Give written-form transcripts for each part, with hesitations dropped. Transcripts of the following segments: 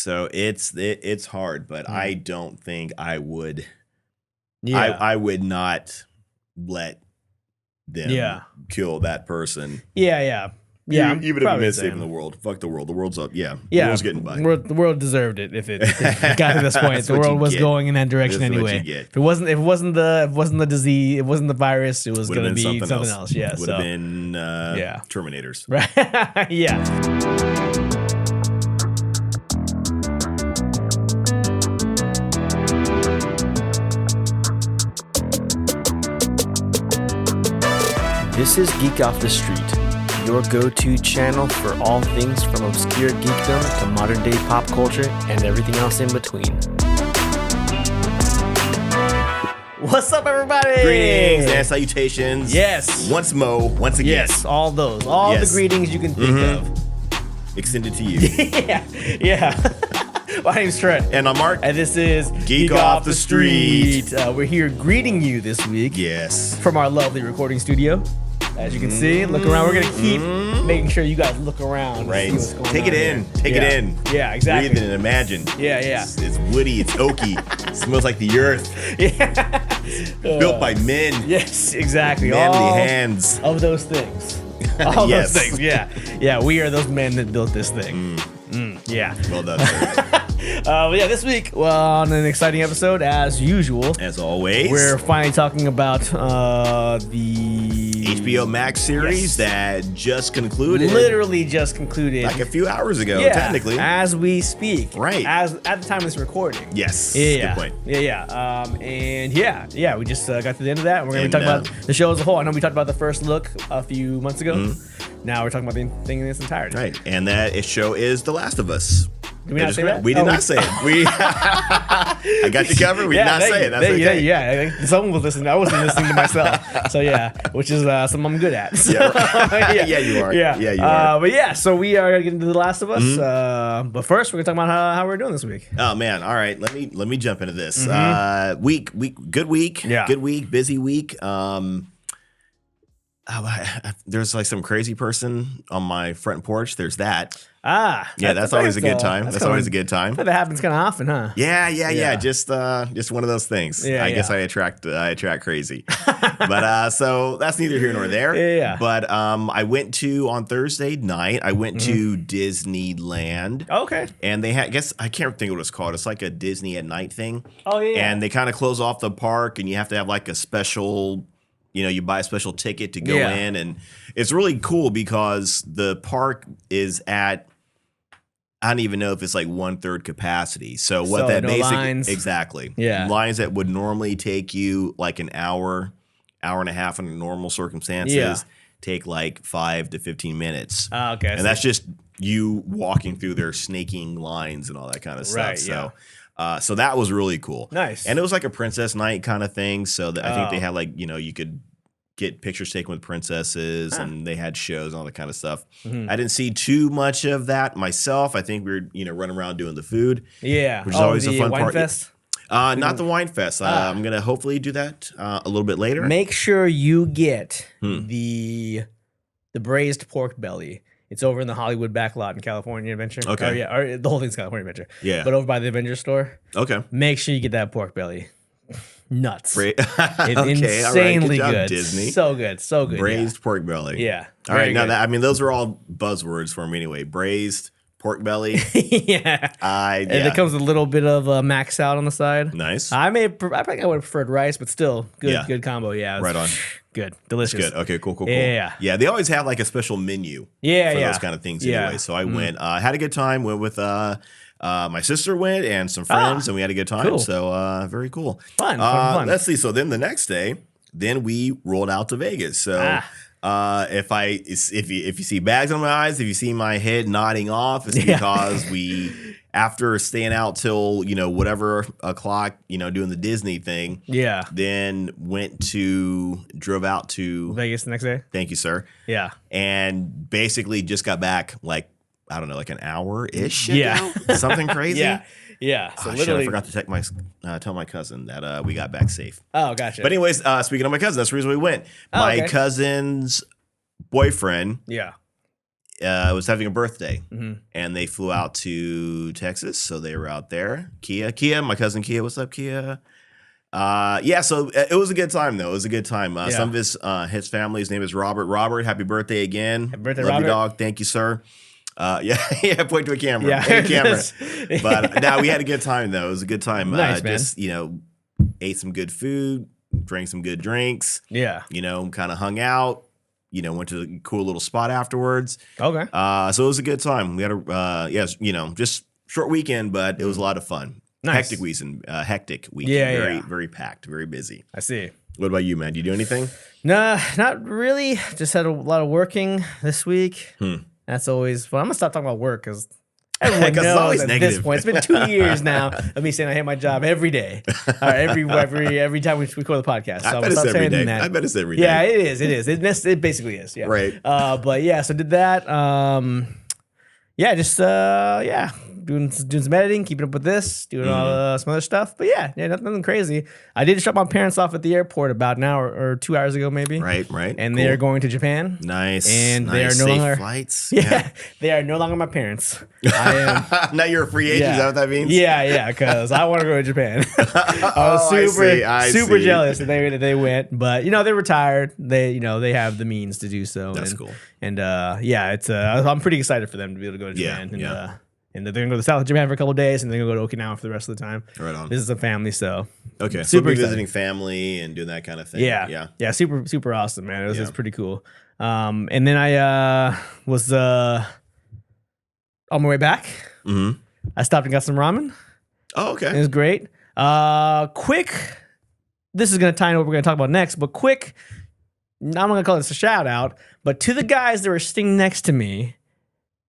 So it's hard, but I don't think I would. Yeah. I would not let them kill that person. Yeah. Even if it meant saving the world. Fuck the world. The world's up. Yeah. The world's getting by. The world deserved it if it got to this point. The world was going in that direction anyway. If it wasn't the disease, it wasn't the virus, it was going to be something else. Yeah. Would have been Terminators. Right. Yeah. This is Geek Off the Street, your go-to channel for all things from obscure geekdom to modern-day pop culture and everything else in between. What's up, everybody? Greetings and salutations. Yes. Once again. Yes, all those. All the greetings you can think of. Extended to you. Yeah. My name's Trent. And I'm Mark. And this is Geek Off the Street. We're here greeting you this week. Yes. From our lovely recording studio. As you can see, look around. We're going to keep making sure you guys look around. Right. And see what's going Take it on in. here. Take it in. Yeah, exactly. Breathe it and imagine. Yeah. It's woody. It's oaky. It smells like the earth. Built by men. Yes, exactly. Manly all hands. of those things. All those things. Yeah. We are those men that built this thing. Yeah. Well done, sir. This week on an exciting episode, as usual. As always. We're finally talking about the HBO Max series that just concluded. Literally just concluded. Like a few hours ago, technically. As we speak. Right. As at the time of this recording. Yes. Yeah. Good point. Yeah. We just got to the end of that. We're going to be talking about the show as a whole. I know we talked about the first look a few months ago. Now we're talking about the thing in its entirety. Right. And that show is The Last of Us. Did we not say that? We did not say it. I got you covered. We did not say it. That's okay. Yeah. Someone was listening. I wasn't listening to myself. So which is something I'm good at. So, yeah, you are. Yeah, you are. So we are getting to The Last of Us. But first, we're gonna talk about how we're doing this week. Oh man! All right, let me jump into this. Good week. Yeah. Good week. Busy week. There's like some crazy person on my front porch. There's that. That's always a good time. That's always a good time. That happens kind of often, huh? Yeah. Just one of those things. I guess I attract crazy. But so that's neither here nor there. Yeah. But I went on Thursday night. I went to Disneyland. Okay. And they had, I guess I can't think of what it's called. It's like a Disney at night thing. Oh yeah. And they kind of close off the park, and you have to have like a special. You buy a special ticket to go in, and it's really cool because the park is at, I don't even know if it's like 1/3 capacity. So what that basically lines. Exactly. Yeah. Lines that would normally take you like an hour and a half under normal circumstances take like 5 to 15 minutes. Okay. And that's just you walking through their snaking lines and all that kind of stuff. Right, so so that was really cool. Nice. And it was like a princess night kind of thing. So I think they had like, you could get pictures taken with princesses and they had shows and all that kind of stuff. I didn't see too much of that myself. I think we were, running around doing the food. Yeah. Which is always a fun wine part. Fest? Not the wine fest. I'm going to hopefully do that a little bit later. Make sure you get the braised pork belly. It's over in the Hollywood backlot in California Adventure. Okay. Or the whole thing's California Adventure. Yeah. But over by the Avengers store. Okay. Make sure you get that pork belly. Nuts. Okay, insanely all right. good. Disney. So good. Braised pork belly. Yeah. All right. Now those are all buzzwords for me anyway. Braised pork belly. Yeah. And it comes with a little bit of max out on the side. Nice. I think I would have preferred rice, but still good combo. Yeah. Right on. Good. Delicious. Good. Okay, cool. Yeah. Yeah, they always have like a special menu for those kind of things anyway. So I went, had a good time, went with my sister went and some friends, and we had a good time. Cool. So very cool. Fun. Let's see. So then the next day, we rolled out to Vegas. So if you see bags on my eyes, if you see my head nodding off, it's because we, after staying out till whatever o'clock, doing the Disney thing, then drove out to Vegas the next day. Thank you, sir. Yeah, and basically just got back like, I don't know, like an hour-ish ago? Something crazy? Yeah. So literally, I forgot to tell my cousin that we got back safe. Oh, gotcha. But anyways, speaking of my cousin, that's the reason we went. My cousin's boyfriend was having a birthday, and they flew out to Texas, so they were out there. Kia, my cousin Kia, what's up, Kia? So it was a good time though. It was a good time. Some of his family, his name is Robert. Robert, happy birthday again. Happy birthday, Love Robert. you, dog. Thank you, sir. Point to a camera. Yeah, a camera. But now we had a good time though. It was a good time. Nice, man. Just ate some good food, drank some good drinks. Yeah. Kind of hung out. Went to a cool little spot afterwards. Okay. So it was a good time. We had just short weekend, but it was a lot of fun. Nice. Hectic weekend. Very packed, very busy. I see. What about you, man? Do you do anything? Nah, not really. Just had a lot of working this week. That's always fun. I'm gonna stop talking about work because everyone knows at this point. It's been 2 years now of me saying I hate my job every day, every time we record the podcast. So I bet it's every day. I bet it's every day. Yeah, it is. It basically is. Yeah. Right. So did that. Doing some editing, keeping up with this, doing all some other stuff. But nothing crazy. I did drop my parents off at the airport about an hour or 2 hours ago, maybe. Right. And they are going to Japan. Nice. And they are no safe longer flights. Yeah, they are no longer my parents. I am. Now you're a free agent. Is that what that means? Yeah, because I want to go to Japan. I was super jealous that they went, but they retired. They have the means to do so. That's cool. And I'm pretty excited for them to be able to go to Japan. And they're going to go to South Japan for a couple of days, and they're going to go to Okinawa for the rest of the time. Right on. This is a family, so okay. Super excited. Visiting family and doing that kind of thing. Yeah. Super awesome, man. It was pretty cool. And then I was on my way back. I stopped and got some ramen. Oh, okay. It was great. Quick. This is going to tie into what we're going to talk about next, but quick. I'm not going to call this a shout out, but to the guys that were sitting next to me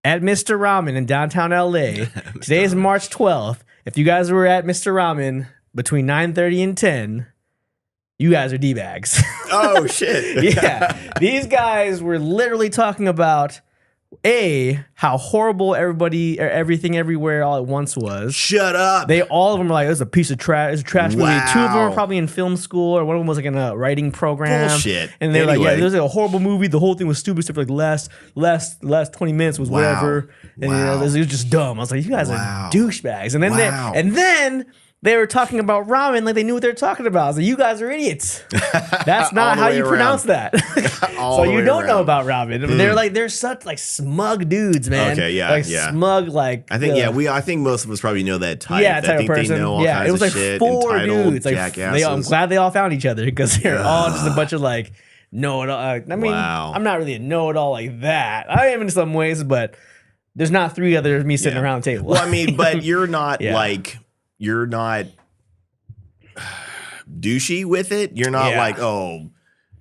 at Mr. Ramen in downtown LA. Today is March 12th. If you guys were at Mr. Ramen between 9:30 and 10, you guys are D-bags. Oh, shit. Yeah. These guys were literally talking about how horrible everything everywhere all at once was. Shut up. All of them were like, "This is a piece of trash. It's a trash movie." Wow. 2 of them were probably in film school, or one of them was like in a writing program. Bullshit. And they're like, "Yeah, there's a horrible movie. The whole thing was stupid. Except for like last 20 minutes was whatever." And it was just dumb. I was like, "You guys are douchebags." And then then they were talking about ramen like they knew what they were talking about. I was like, "You guys are idiots. That's not how you pronounce that." So you don't know about ramen. They're such like smug dudes, man. Okay, yeah. Smug like. I think I think most of us probably know that type. Yeah, type I think of person. They know all kinds it was like of shit, 4 dudes. Like jackasses. I'm glad they all found each other because they're all just a bunch of like know-it-all. I mean, I'm not really a know-it-all like that. I am in some ways, but there's not 3 others me sitting around the table. Well, I mean, but you're not you're not douchey with it. You're not like, oh,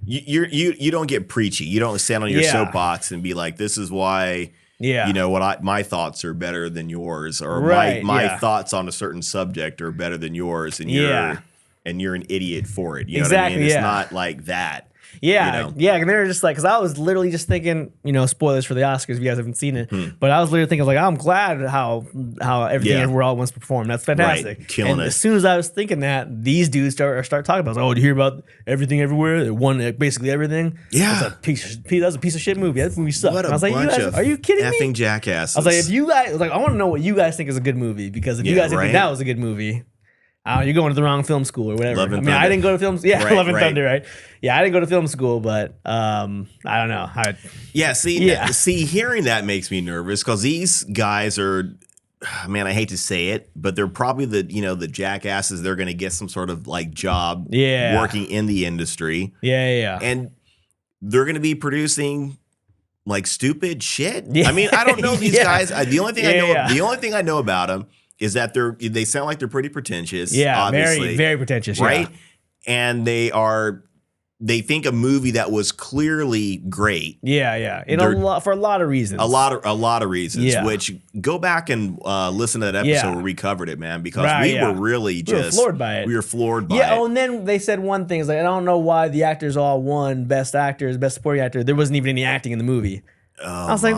you don't get preachy. You don't stand on your soapbox and be like, this is why, my thoughts are better than yours, or my thoughts on a certain subject are better than yours, and you're an idiot for it. You know what I mean? It's not like that. Yeah, and they were just like, because I was literally just thinking, spoilers for the Oscars if you guys haven't seen it, but I was literally thinking, like, I'm glad how everything everywhere all wants to perform. That's fantastic. Right. Killing it. As soon as I was thinking that, these dudes start talking about, oh, do you hear about everything everywhere? They won basically everything. Yeah. That was a piece of shit movie. That movie sucked. What I was like, bunch you guys, are you kidding me? Effing jackasses. I was like, if you guys, I want to know what you guys think is a good movie, because if you guys think that was a good movie, you're going to the wrong film school or whatever. Love and I mean, Thunder. I didn't go to film school. Yeah, Right, Love and right. Thunder, right? Yeah, I didn't go to film school, but I don't know. See, hearing that makes me nervous, because these guys are, man, I hate to say it, but they're probably the jackasses. They're going to get some sort of like job working in the industry. Yeah. And they're going to be producing like stupid shit. Yeah. I mean, I don't know these guys. The only thing I know about them is that they sound like they're pretty pretentious. Yeah, obviously, very, very pretentious. right? Yeah. And they think a movie that was clearly great. Yeah. For a lot of reasons. A lot of reasons. Yeah. Which, go back and listen to that episode where we covered it, man, because we were really we were floored by it. We were floored by it. Yeah. Oh, and then they said one thing. It's like, I don't know why the actors all won Best Actors, Best Supporting Actor. There wasn't even any acting in the movie. I was like,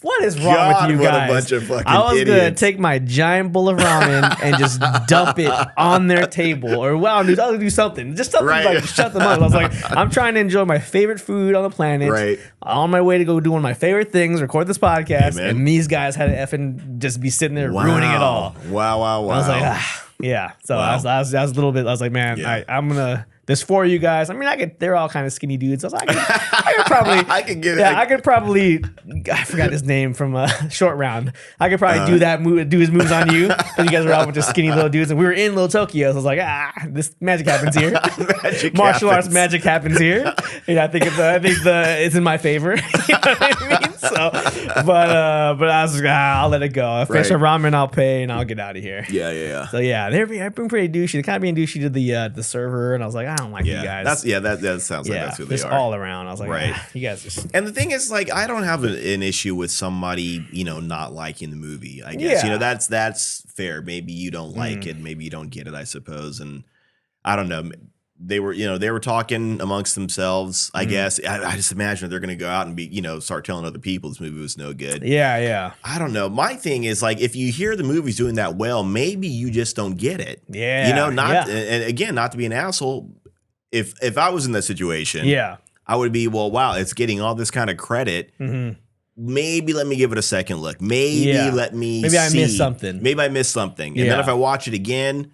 what is wrong with you guys? What a bunch of fucking I was idiots. gonna take my giant bowl of ramen and just dump it on their table, or I'll do something, just something like to shut them up. I was like, I'm trying to enjoy my favorite food on the planet, on my way to go do one of my favorite things, record this podcast, and these guys had to effing just be sitting there ruining it all. Wow. I was like, yeah. So I was a little bit. I was like, man, I'm gonna. There's 4 of you guys. I mean, they're all kind of skinny dudes. I was like, I could probably. I could get it. Yeah, I could probably. I forgot his name from Short Round. I could probably do his moves on you. But you guys were all just skinny little dudes, and we were in Little Tokyo. So I was like, this magic happens here. Martial arts magic happens here. And I think it's in my favor. You know what I mean? So, but I was like, I'll let it go. If finish a ramen, I'll pay, and I'll get out of here. Yeah. So yeah, I've been pretty douchey. They're kind of being douchey to the server, and I was like, I don't like you guys. That sounds like that's who they are. All around. I was like, you guys just. And the thing is, like, I don't have an issue with somebody, not liking the movie. I guess that's fair. Maybe you don't like it. Maybe you don't get it. I suppose. And I don't know. They were talking amongst themselves. I guess I just imagine they're going to go out and start telling other people this movie was no good. Yeah. I don't know. My thing is, like, if you hear the movie's doing that well, maybe you just don't get it. Yeah. And again, not to be an asshole. If I was in that situation, I would be, well, wow, it's getting all this kind of credit. Maybe let me give it a second look. Maybe I missed something. Maybe I missed something. And then if I watch it again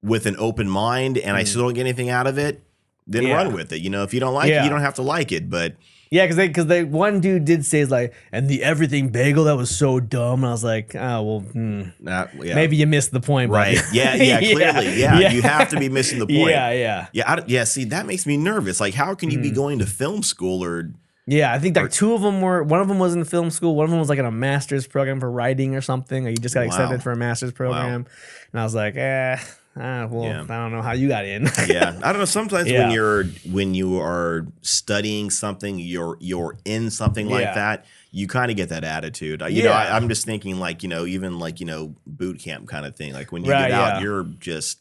with an open mind and I still don't get anything out of it, then run with it. If you don't like it, you don't have to like it. But yeah, because they one dude did say, it's like, and the everything bagel, that was so dumb. And I was like, oh, well, maybe you missed the point. Right. Yeah, clearly. Yeah. You have to be missing the point. Yeah. See, that makes me nervous. Like, how can you be going to film school or... Yeah, I think like 2 of them were. One of them was in film school. One of them was like in a master's program for writing or something. Or you just got accepted for a master's program. And I was like, I don't know how you got in. I don't know. Sometimes when you are studying something, you're in something like that, you kind of get that attitude. I'm just thinking like even like boot camp kind of thing. Like when you get out, you're just.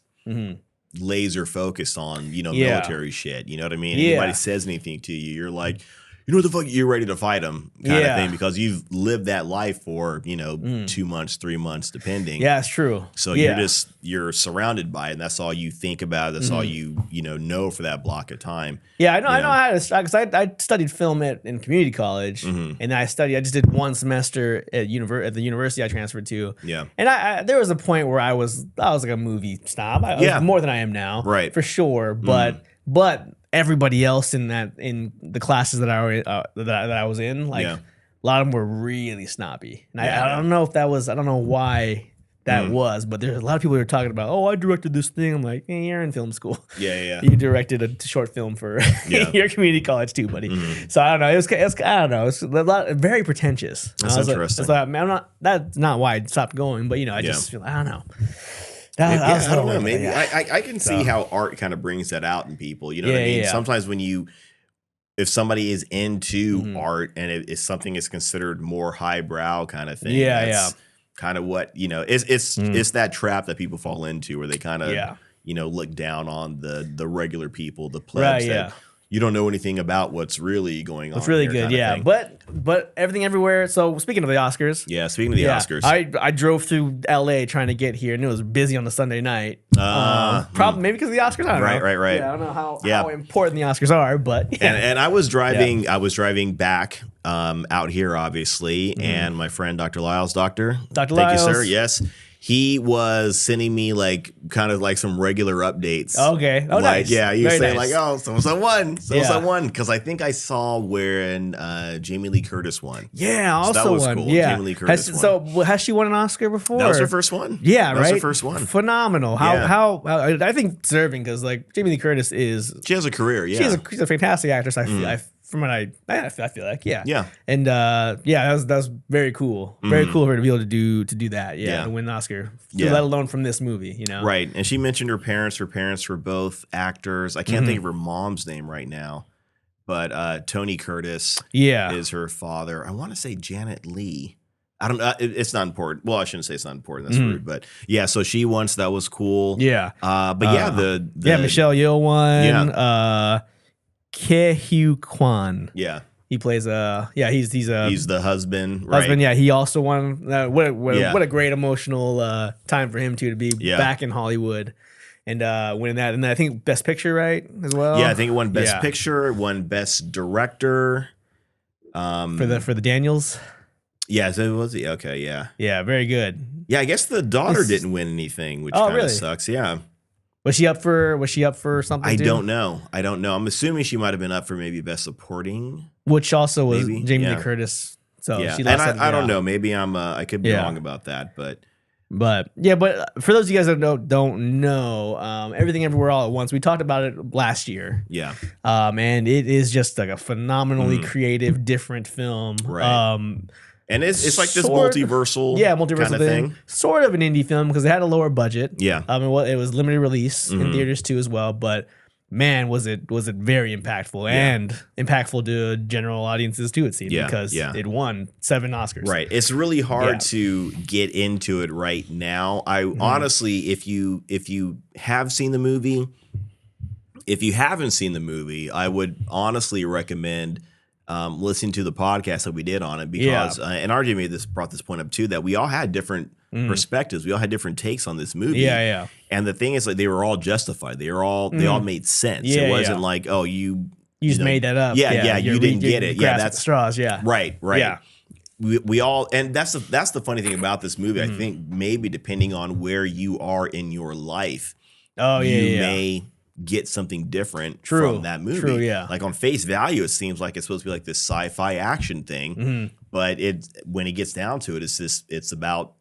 Laser focused on military shit. You know what I mean? Anybody says anything to you, you're like, what the fuck, you're ready to fight them kind of thing, because you've lived that life for 2 months, 3 months, depending. Yeah, it's true. So you're surrounded by it, and that's all you think about. That's all you know for that block of time. Yeah, I know. I know how to, because I studied film in community college, and I just did 1 semester at the university I transferred to. Yeah, and I there was a point where I was like a movie snob. I was more than I am now, right? For sure, but everybody else in the classes that I was in, like a lot of them were really snobby, and I don't know if that was, I don't know why that was, but there's a lot of people who are talking about, I directed this thing. I'm like, you're in film school. Yeah. You directed a short film for your community college too, buddy. So I don't know. I don't know. It's a lot, very pretentious. That's interesting. Like, that's not why I stopped going, but I just feel, I don't know. I don't know. Maybe I can see how art kind of brings that out in people. You know what I mean? Sometimes if somebody is into art and it's something is considered more highbrow kind of thing. That's kind of what it's that trap that people fall into, where they kind of look down on the regular people, the plebs that you don't know anything about what's really going on. It's really good, but Everything Everywhere. So speaking of the Oscars, speaking of the Oscars, I drove through LA trying to get here, and it was busy on the Sunday night. Probably maybe because of the Oscars. I don't know. Right. Yeah, I don't know how important the Oscars are, but and I was driving. I was driving back out here, obviously, and my friend Dr. Lyles, thank you, sir. Yes. He was sending me like kind of like some regular updates. Okay. Oh, like, nice. Yeah, he was saying like, oh, so-and-so won. Because I think I saw wherein Jamie Lee Curtis won. Yeah, also so that was won. Cool. Yeah. Jamie Lee Curtis won. So has she won an Oscar before? That was her first one. Yeah, that was her first one. Phenomenal. How I think deserving, because like Jamie Lee Curtis she has a career. Yeah, she's a fantastic actress. From what I feel like, and that was very cool, very cool of her to be able to do that, to win the Oscar, let alone from this movie, right. And she mentioned her parents. Her parents were both actors. I can't think of her mom's name right now, but Tony Curtis, is her father. I want to say Janet Leigh. I don't know. It's not important. Well, I shouldn't say it's not important. That's rude. But so she won. So that was cool. Yeah. Michelle Yeoh won. Ke Huy Quan. Yeah. He plays he's the husband. Right. Husband, yeah. He also won. What a great emotional time for him too, to be back in Hollywood and winning that. And I think Best Picture, right, as well. Yeah, I think it won Best Picture, it won Best Director. For the Daniels. Yeah, so it was okay. Yeah. Yeah, very good. Yeah, I guess the daughter didn't win anything, which kind of sucks. Yeah. Was she up for something? I don't know. I'm assuming she might have been up for maybe Best Supporting, which also was Jamie Lee Curtis. So she lost. I don't know. Maybe I could be wrong about that, but for those of you guys that don't know, Everything Everywhere All at Once, we talked about it last year. Yeah. And it is just like a phenomenally creative, different film. Right. And it's like this multiversal kind of thing. Sort of an indie film because it had a lower budget. Yeah. It was limited release in theaters too as well. But man, was it very impactful and impactful to general audiences too, it seemed, because it won 7 Oscars. Right. It's really hard to get into it right now. I honestly, if you have seen the movie, if you haven't seen the movie, I would honestly recommend listening to the podcast that we did on it because and RJ brought this point up too, that we all had different perspectives. We all had different takes on this movie. Yeah. And the thing is, like, they were all justified. They all made sense. It wasn't like, oh, you just made that up. Yeah, you didn't get it. Yeah, that's straws. Yeah. Right. Yeah. We all, and that's the funny thing about this movie. I think maybe depending on where you are in your life, you may get something different from that movie. True, yeah. Like on face value, it seems like it's supposed to be like this sci-fi action thing, but when it gets down to it, it's about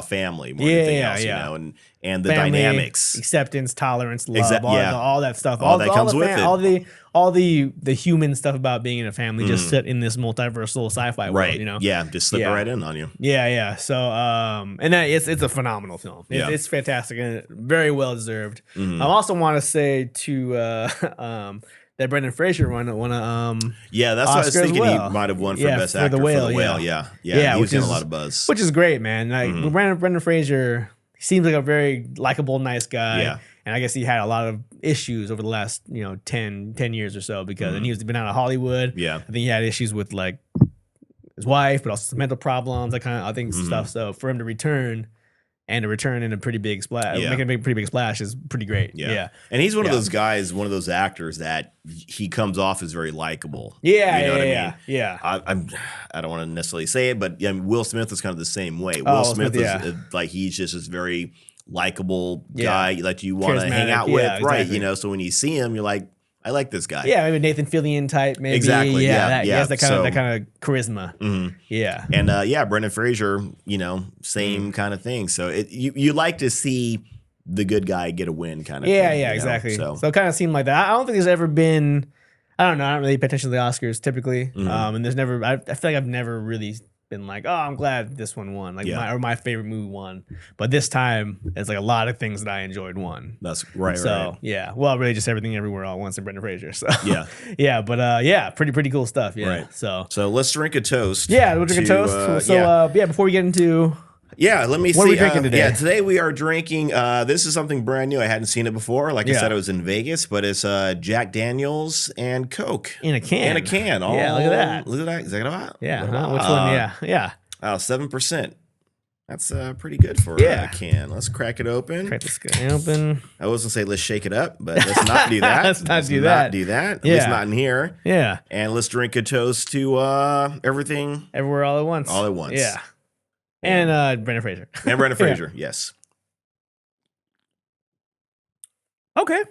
family more than anything else, you know, and the family, dynamics, acceptance, tolerance, love, all that stuff, all that comes with it, all the human stuff about being in a family just sit in this multiversal sci-fi world, you know. Yeah, just slip it right in on you. Yeah. So and it's a phenomenal film. It's fantastic and very well deserved. I also want to say to that Brendan Fraser won that's Oscar what I was thinking. He might have won for Best Actor for The Whale. Yeah, he was getting a lot of buzz, which is great, man. Like Brendan Fraser, he seems like a very likable, nice guy. Yeah. And I guess he had a lot of issues over the last 10 years or so because and he's been out of Hollywood. Yeah, I think he had issues with like his wife, but also some mental problems, that kind of stuff. So for him to return. And to return in a pretty big splash, making a pretty big splash is pretty great. Yeah. And he's one of those guys, one of those actors that he comes off as very likable. Yeah, you know what I mean? Yeah. I don't want to necessarily say it, but Will Smith is kind of the same way. Will Smith is like, he's just this very likable guy that you want to hang out with, right? Exactly. You know, so when you see him, you're like, I like this guy. Yeah, maybe Nathan Fillion type, maybe. Exactly. He has that kind of charisma. Yeah. And Brendan Fraser, same kind of thing. So you like to see the good guy get a win, kind of. Yeah, thing, exactly. So it kind of seemed like that. I don't think there's ever been. I don't know. I don't really pay attention to the Oscars typically, and there's never. I feel like I've never really been like, oh, I'm glad this one won, like my favorite movie won. But this time, it's like a lot of things that I enjoyed won. That's right. So well, really just Everything Everywhere All at Once and Brendan Fraser. So but pretty cool stuff. Yeah. Right. So let's drink a toast. Yeah, we'll drink a toast. Before we get into. Yeah, let me see. What are we drinking today? Yeah, today we are drinking. This is something brand new. I hadn't seen it before. Like I said, I was in Vegas, but it's Jack Daniels and Coke in a can. Look at that. Look at that. Is that about? Yeah. Which one? Yeah. 7%. That's pretty good for a can. Let's crack it open. Crack this guy open. I was gonna say let's shake it up, but let's not do that. let's not do that. At least not in here. Yeah. And let's drink a toast to Everything Everywhere All at Once. All at Once. Yeah. And Brendan Fraser. And Brendan Fraser, yes. Okay.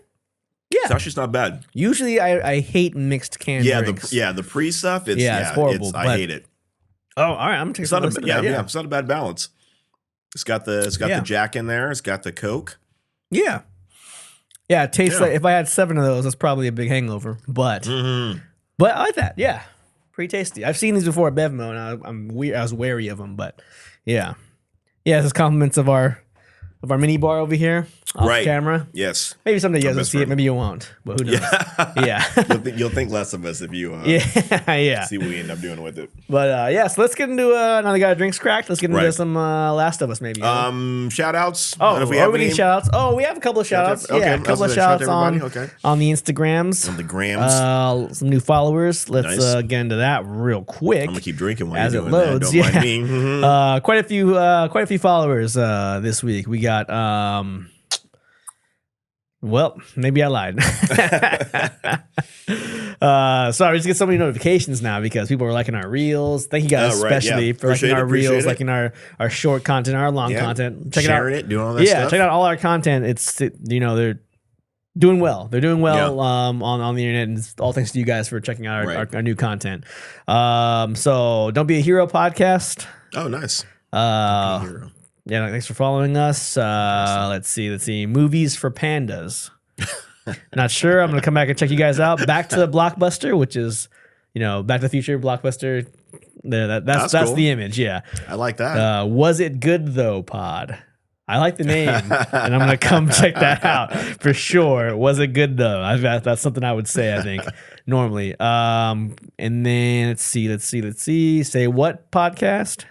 Yeah. It's actually not bad. Usually I hate mixed canned drinks. The pre stuff, it's horrible. I hate it. Oh, all right. I'm gonna take some of that. It's not a bad balance. It's got the Jack in there. It's got the Coke. Yeah. Yeah, it tastes like if I had 7 of those, that's probably a big hangover. But I like that. Yeah. Pretty tasty. I've seen these before at Bevmo, and I was wary of them, but yeah. Yeah, this is compliments of our of our mini bar over here off camera. Yes. Maybe someday you guys will see it. Maybe you won't. But who knows? Yeah. You'll think less of us if you see what we end up doing with it. But so let's get into another guy drinks cracked. Let's get into some Last of Us maybe. Shout outs. Oh, if we have any shout outs. Oh, we have a couple of shout outs. Okay. Yeah, a couple of shout outs on the Instagrams. On the grams. Some new followers. Let's get into that real quick. I'm gonna keep drinking while as you're it doing loads. that. Don't mind me. Quite a few followers this week. We got well, maybe I lied. Sorry, just get so many notifications now because people are liking our reels. Thank you guys especially for liking our reels, liking our short content, our long content. Sharing it, doing all that stuff. Check out all our content. They're doing well. They're doing well on the internet, and it's all thanks to you guys for checking out our new content. So Don't Be a Hero podcast. Oh, nice. Don't Be a Hero. Yeah, thanks for following us. Let's see. Movies for Pandas. Not sure. I'm going to come back and check you guys out. Back to the Blockbuster, which is, Back to the Future Blockbuster. There, that's cool. The image. Yeah, I like that. Was it good though, Pod? I like the name, and I'm going to come check that out for sure. Was it good though? That's something I would say. I think normally. And then let's see. Say What podcast?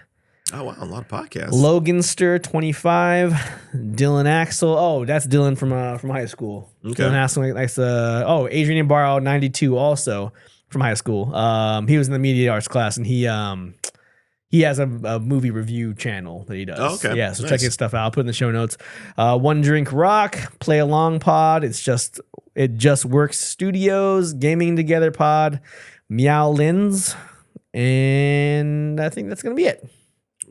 Oh wow, a lot of podcasts. Loganster 25, Dylan Axel. Oh, that's Dylan from high school. Okay. Dylan Axel likes Adrian Barrow 92 also from high school. He was in the media arts class, and he has a movie review channel that he does. Oh, okay. Yeah, so check his stuff out. I'll put in the show notes. One Drink Rock, Play Along Pod. It just works Studios, Gaming Together Pod, Meow Lins, and I think that's gonna be it.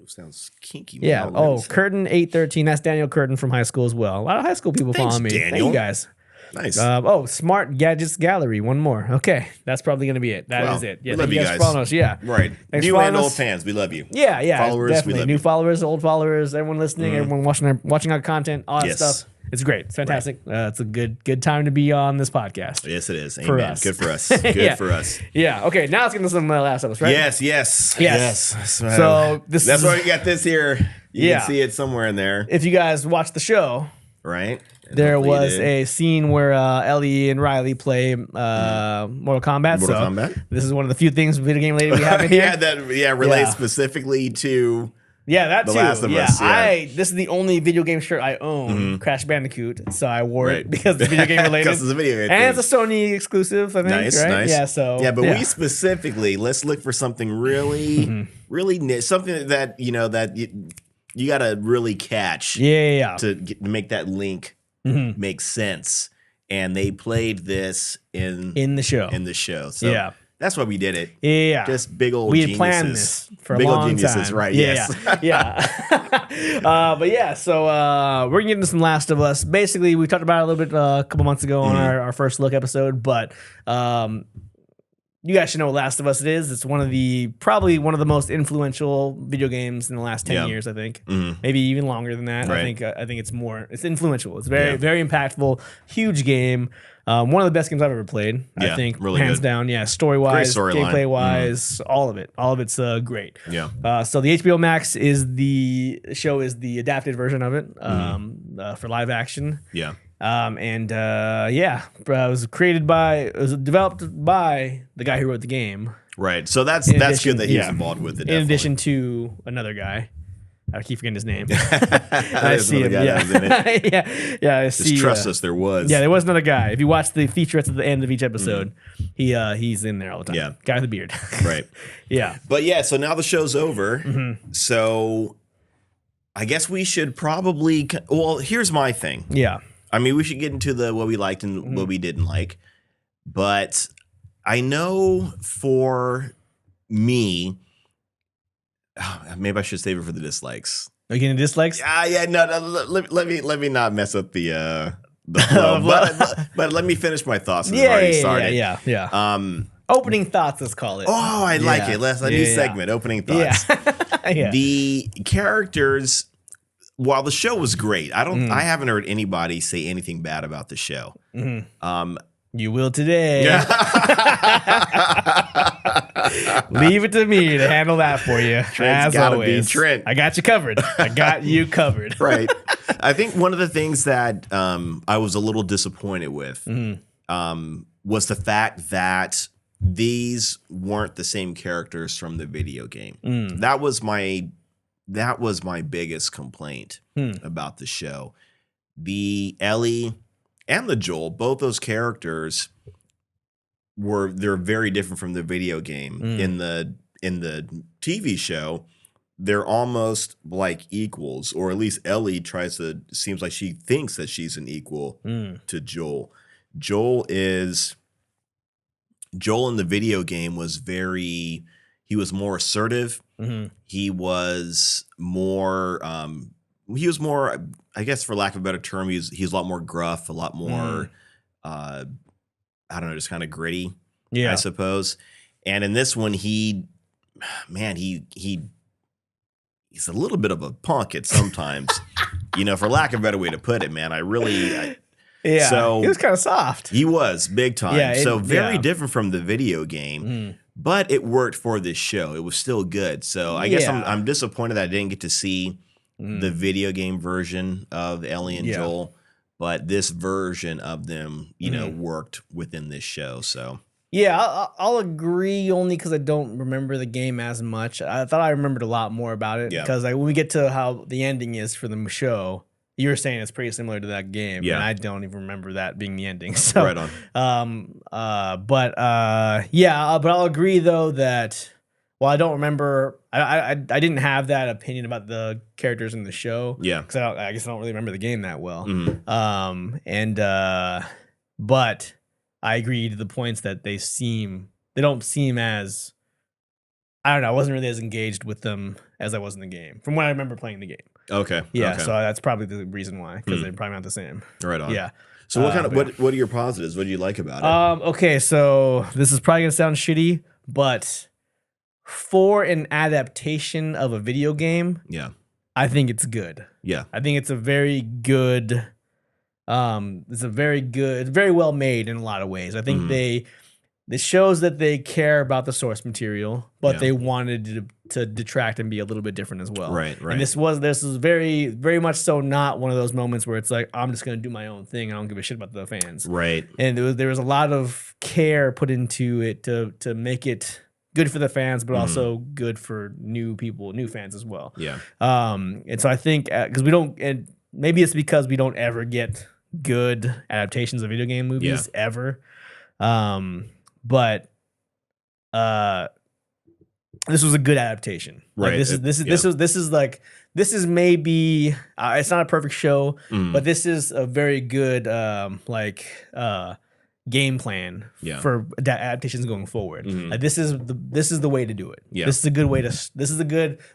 Sounds kinky. Yeah. Curtin 813. That's Daniel Curtin from high school as well. A lot of high school people follow me. Daniel. Thank you guys. Nice. Smart Gadgets Gallery. One more. Okay, that's probably gonna be it. That is it. Yeah, we love you guys. For following us. Yeah. Right. Thanks New and old fans, we love you. Yeah. Followers, definitely. we love New you. followers, old followers, everyone listening, everyone watching our content, all that stuff. It's great. It's fantastic. Right. It's a good time to be on this podcast. Yes, it is. Amen. For us. Good for us. Good for us. Yeah. Okay. Now let's get into some Last of Us, right? Yes. So that's why we got this here. You can see it somewhere in there. If you guys watch the show, right? There was a scene where Ellie and Riley play Mortal Kombat. This is one of the few things video game related we have in here. that relates specifically to that The too. Last of Us. This is the only video game shirt I own, Crash Bandicoot. So I wore it because it's video game related. Because it's a video game. And it's a Sony exclusive, I think. Nice, right? nice. Yeah, but we specifically, let's look for something really, really niche, something that you got to really catch. To make that link make sense. And they played this in the show. So that's why we did it. Yeah. Just big old geniuses. We had planned this for a big long old geniuses, time. Right. Yeah. So we're going to get into some Last of Us. Basically, we talked about it a little bit a couple months ago on our first look episode, but you guys should know what Last of Us it is. It's probably one of the most influential video games in the last 10 years, I think. Maybe even longer than that. Right. I think it's influential. It's very impactful, huge game. One of the best games I've ever played, I think, really hands good. down. Yeah, story-wise, gameplay-wise, all of it. It's great. Yeah. So the HBO Max is the adapted version of it for live action. Yeah. It was developed by the guy who wrote the game. Right. So that's good that he's involved with it. In addition to another guy. I keep forgetting his name. I see him. I see. Just trust us. There was. Yeah, there was another guy. If you watch the featurettes at the end of each episode, he's in there all the time. Yeah, guy with the beard. Right. Yeah. But so now the show's over. So I guess we should probably. Well, here's my thing. Yeah. I mean, we should get into what we liked and what we didn't like. But I know for me. Maybe I should save it for the dislikes. Are you getting dislikes? No. Let me not mess up the flow. but let me finish my thoughts. Yeah. Opening thoughts, let's call it. Oh, I like it. Let's a new segment. Opening thoughts. Yeah. The characters. While the show was great, I haven't heard anybody say anything bad about the show. You will today. Leave it to me to handle that for you. Trent's as always. Trent. I got you covered. Right. I think one of the things that I was a little disappointed with was the fact that these weren't the same characters from the video game. That was my biggest complaint about the show. The Ellie and the Joel, both those characters they're very different from the video game. In the TV show, they're almost like equals, or at least Ellie seems like she thinks that she's an equal to Joel. Joel in the video game was he was more assertive. He was more, I guess for lack of a better term, he's a lot more gruff, a lot more, I don't know, just kind of gritty, I suppose. And in this one, he's a little bit of a punk at sometimes, for lack of a better way to put it, man. So he was kind of soft. He was big time. Yeah, very different from the video game, but it worked for this show. It was still good. So I guess I'm disappointed that I didn't get to see the video game version of Ellie and Joel, but this version of them, worked within this show. So. Yeah, I'll agree only because I don't remember the game as much. I thought I remembered a lot more about it because when we get to how the ending is for the show, you were saying it's pretty similar to that game, and I don't even remember that being the ending. So, right on. But I'll agree though that I don't remember. I didn't have that opinion about the characters in the show. Yeah, because I guess I don't really remember the game that well. But I agree to the points that they don't seem as, I don't know, I wasn't really as engaged with them as I was in the game from when I remember playing the game. Okay. Yeah, okay. so that's probably the reason why, because they're probably not the same. Right on. Yeah. So what are your positives? What do you like about it? Okay, so this is probably gonna sound shitty, but for an adaptation of a video game, I think it's good. Yeah. I think it's a very good. It's very well made in a lot of ways. I think this shows that they care about the source material, but they wanted to detract and be a little bit different as well. Right. And this is very, very much so not one of those moments where it's like, I'm just going to do my own thing. I don't give a shit about the fans. Right. And there was a lot of care put into it to make it good for the fans, but also good for new people, new fans as well. Yeah. And so I think because and maybe it's because we don't ever get good adaptations of video game movies ever. But this was a good adaptation. Right. Like this is maybe it's not a perfect show, but this is a very good game plan for adaptations going forward. Like this is the way to do it. Yeah. This is a good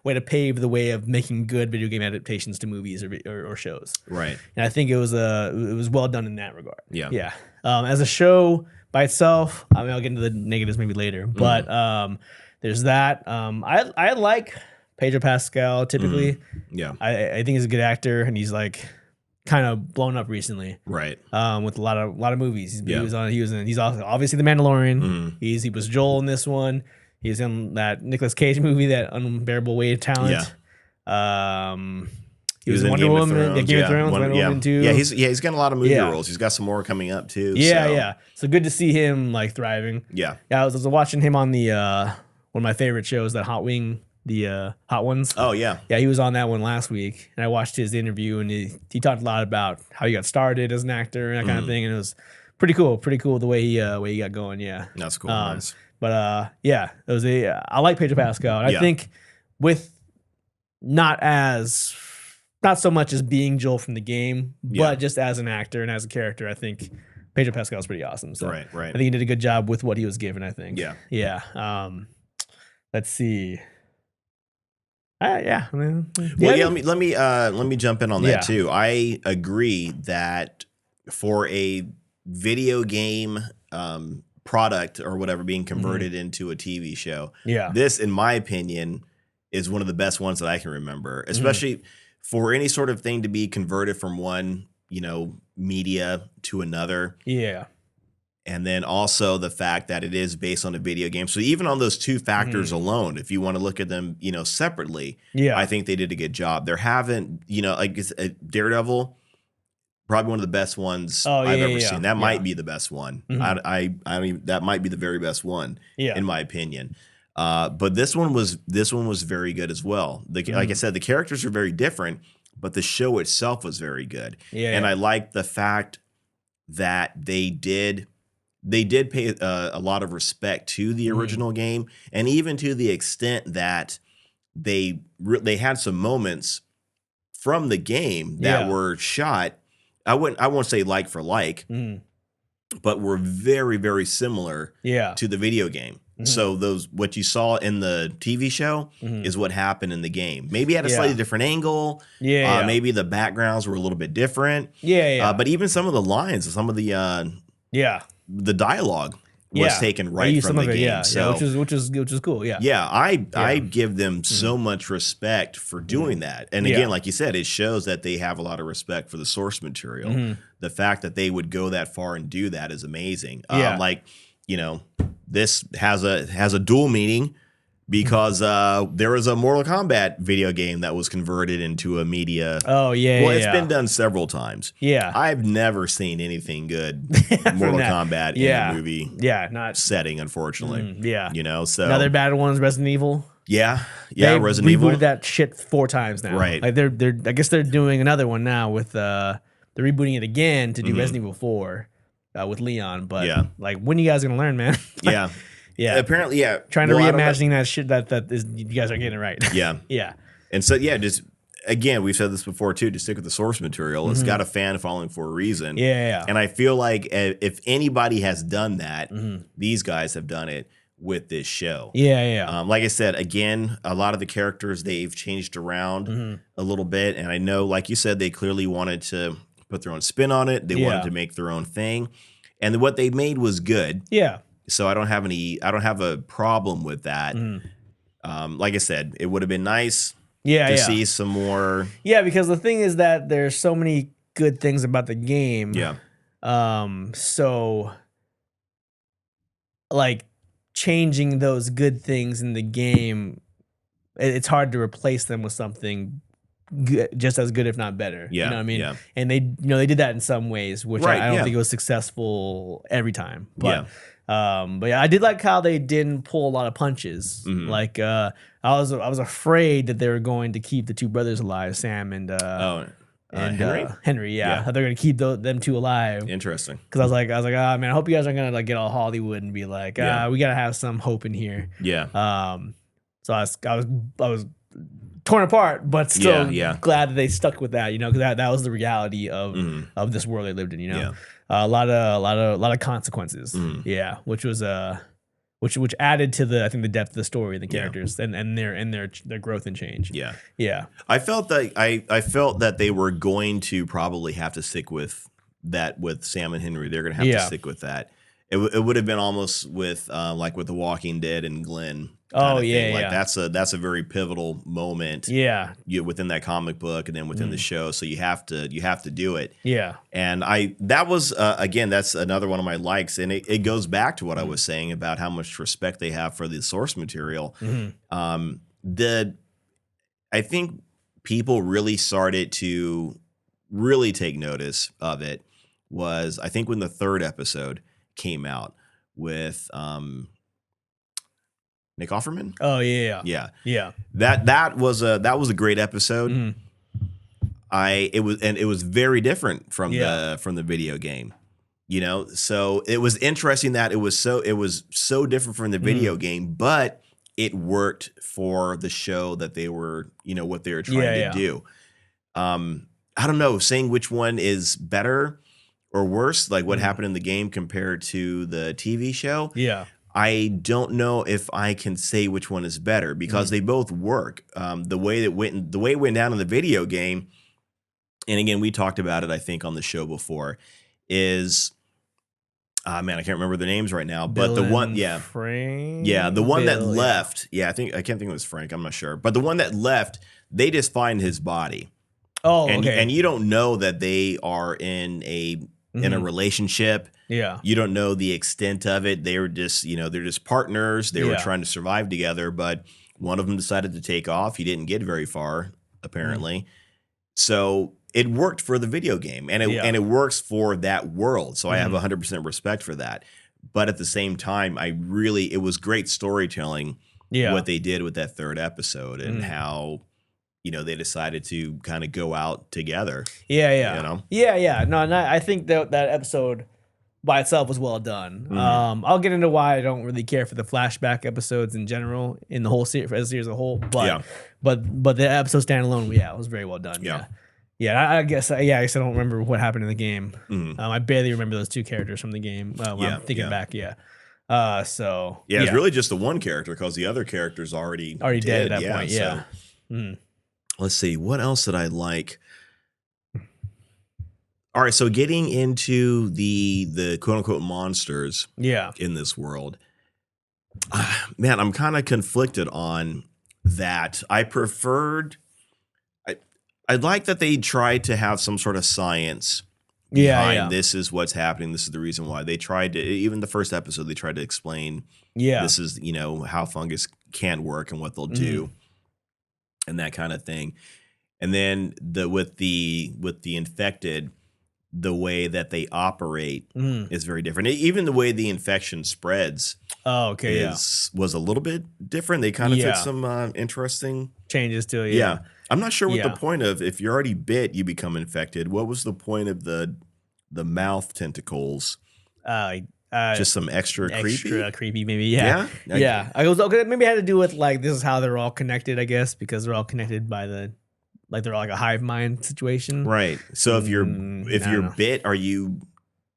way to pave the way of making good video game adaptations to movies or shows. Right. And I think it was well done in that regard. Yeah. Yeah. As a show by itself, I mean, I'll get into the negatives maybe later, but there's that. I like Pedro Pascal typically. Yeah. I think he's a good actor, and he's like kind of blown up recently, right? With a lot of movies. He's also obviously the Mandalorian. He was Joel in this one. He's in that Nicolas Cage movie, that Unbearable Weight of Talent. He was in Wonder Woman, Game of Thrones, Wonder Woman 2. Yeah, he's got a lot of movie roles. He's got some more coming up too. Yeah. So good to see him like thriving. Yeah. I was watching him on the one of my favorite shows, that Hot Wing. The Hot Ones. Oh yeah, he was on that one last week, and I watched his interview, and he talked a lot about how he got started as an actor and that kind of thing, and it was pretty cool the way he got going. Yeah, that's cool. Nice. But it was I like Pedro Pascal, and I think with not so much as being Joel from the game, but just as an actor and as a character, I think Pedro Pascal is pretty awesome. So right. I think he did a good job with what he was given. I think. Yeah. Let's see. Let me jump in on that too. I agree that for a video game product or whatever being converted into a TV show, this, in my opinion, is one of the best ones that I can remember, especially for any sort of thing to be converted from one, media to another. Yeah. And then also the fact that it is based on a video game. So even on those two factors alone, if you want to look at them, separately, I think they did a good job. There haven't, like Daredevil, probably one of the best ones I've ever seen. That might be the best one. I mean, that might be the very best one in my opinion. But this one was very good as well. Like I said, the characters are very different, but the show itself was very good. And I like the fact that they did pay a lot of respect to the original game, and even to the extent that they had some moments from the game that were shot. I won't say like for like, but were very, very similar to the video game. So what you saw in the TV show is what happened in the game. Maybe at a slightly different angle. Maybe the backgrounds were a little bit different. But even some of the lines, some of the the dialogue was taken right from the game. So, which is cool. I give them so much respect for doing that. And again, like you said, it shows that they have a lot of respect for the source material. The fact that they would go that far and do that is amazing. This has a dual meaning, because there was a Mortal Kombat video game that was converted into a media. Oh, yeah. Well, it's been done several times. Yeah. I've never seen anything good Mortal Kombat in a movie setting, unfortunately. So another bad one is Resident Evil. Yeah. Resident Evil. They rebooted that shit 4 times now. Right. Like I guess they're doing another one now with they're rebooting it again to do Resident Evil 4 with Leon. But like, when are you guys gonna learn, man? Yeah. Apparently, Trying to reimagining that shit that is, you guys are getting it right. Yeah. And so, just again, we've said this before too, to stick with the source material. It's got a fan following for a reason. Yeah. And I feel like if anybody has done that, these guys have done it with this show. Yeah. Like I said, again, a lot of the characters they've changed around a little bit. And I know, like you said, they clearly wanted to put their own spin on it. They wanted to make their own thing. And what they made was good. Yeah. So I don't have a problem with that. Like I said, it would have been nice to see some more. Yeah, because the thing is that there's so many good things about the game. Yeah. So like changing those good things in the game, it's hard to replace them with something good, just as good, if not better. Yeah. You know what I mean? Yeah. And they did that in some ways, which I don't think it was successful every time. But I did like how they didn't pull a lot of punches. Like I was afraid that they were going to keep the two brothers alive, Sam and Henry. Yeah. They're going to keep them two alive. Interesting. Because I was like, oh man, I hope you guys aren't gonna like get all Hollywood and be like, we gotta have some hope in here. Yeah. So I was torn apart, but still glad that they stuck with that, because that was the reality of this world they lived in, a lot of consequences, which was which added to the depth of the story and the characters and their growth and change. I felt that they were going to probably have to stick with that with Sam and Henry. They're going to have to stick with that. It would have been almost with like with The Walking Dead and Glenn. Like that's a very pivotal moment. Within that comic book and then within the show, so you have to do it. And that was again, that's another one of my likes, and it goes back to what I was saying about how much respect they have for the source material. I think people really started to really take notice of it was, I think, when the 3rd episode came out with Nick Offerman. Oh yeah. That was a great episode. It was very different from the video game. So it was interesting that it was so different from the video game, but it worked for the show that they were, what they were trying to do. I don't know, saying which one is better or worse, like what happened in the game compared to the TV show. I don't know if I can say which one is better, because they both work. The way it went down in the video game, and again, we talked about it, I think, on the show before, is I can't remember their names right now, but the one, Frank, the one that left, I can't think it was Frank, I'm not sure, but the one that left, they just find his body. Oh, okay. And you don't know that they are in a relationship. Yeah. You don't know the extent of it. They were just, they're just partners. They were trying to survive together, but one of them decided to take off. He didn't get very far, apparently. So it worked for the video game, and it works for that world. So I have 100% respect for that. But at the same time, it was great storytelling what they did with that third episode and how, they decided to kind of go out together. Yeah. Yeah. No, I think that episode by itself was well done. I'll get into why I don't really care for the flashback episodes in general in the whole series, as a whole. But the episode standalone, it was very well done. Yeah. I guess I don't remember what happened in the game. I barely remember those two characters from the game. When I'm thinking back. So it's really just the one character because the other character's already dead at that point. So. Let's see, what else did I like? All right, so getting into the quote unquote monsters in this world. Man, I'm kind of conflicted on that. I like that they tried to have some sort of science behind this is what's happening. This is the reason why. They tried to, even the first episode, they tried to explain this is, how fungus can work and what they'll do and that kind of thing. And then with the infected, the way that they operate is very different. Even the way the infection spreads was a little bit different. They kind of took some interesting changes to it. Yeah. I'm not sure what the point of, if you're already bit, you become infected. What was the point of the mouth tentacles? Just some extra creepy, maybe. Yeah. I was okay. Maybe it had to do with like this is how they're all connected, I guess, because they're all connected by they're all like a hive mind situation, right? So if you're bit, are you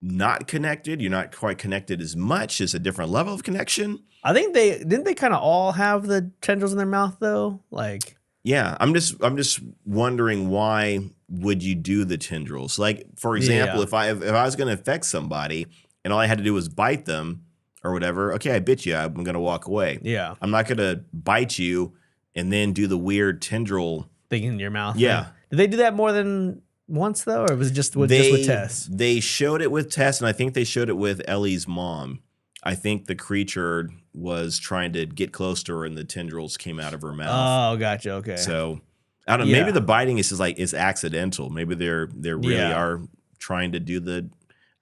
not connected? You're not quite connected as much. It's a different level of connection. I think they kind of all have the tendrils in their mouth though, like. Yeah, I'm just wondering why would you do the tendrils? Like for example, if I was going to infect somebody. And all I had to do was bite them or whatever. Okay, I bit you. I'm going to walk away. Yeah. I'm not going to bite you and then do the weird tendril thing in your mouth. Yeah. Did they do that more than once, though? Or was it just with Tess? They showed it with Tess, and I think they showed it with Ellie's mom. I think the creature was trying to get close to her, and the tendrils came out of her mouth. Oh, gotcha. Okay. So, I don't know. Maybe the biting is accidental. Maybe they really are trying to do the...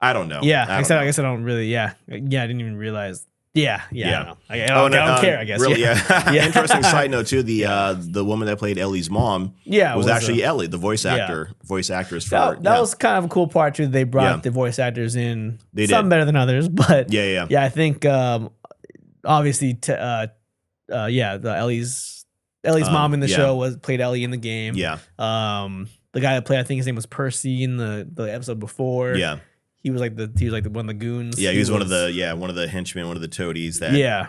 I don't know. Yeah, I guess I don't really. Yeah, I didn't even realize. Yeah. I don't know. I don't care. I guess. Really, Interesting side note too. The woman that played Ellie's mom. Was actually Ellie, the voice actress for. That was kind of a cool part too. They brought the voice actors in. Some better than others, but yeah. I think obviously the Ellie's mom in the show played Ellie in the game. Yeah. The guy that played, I think his name was Percy in the episode before. Yeah. He was like one of the goons. Yeah, he was one of the henchmen, one of the toadies that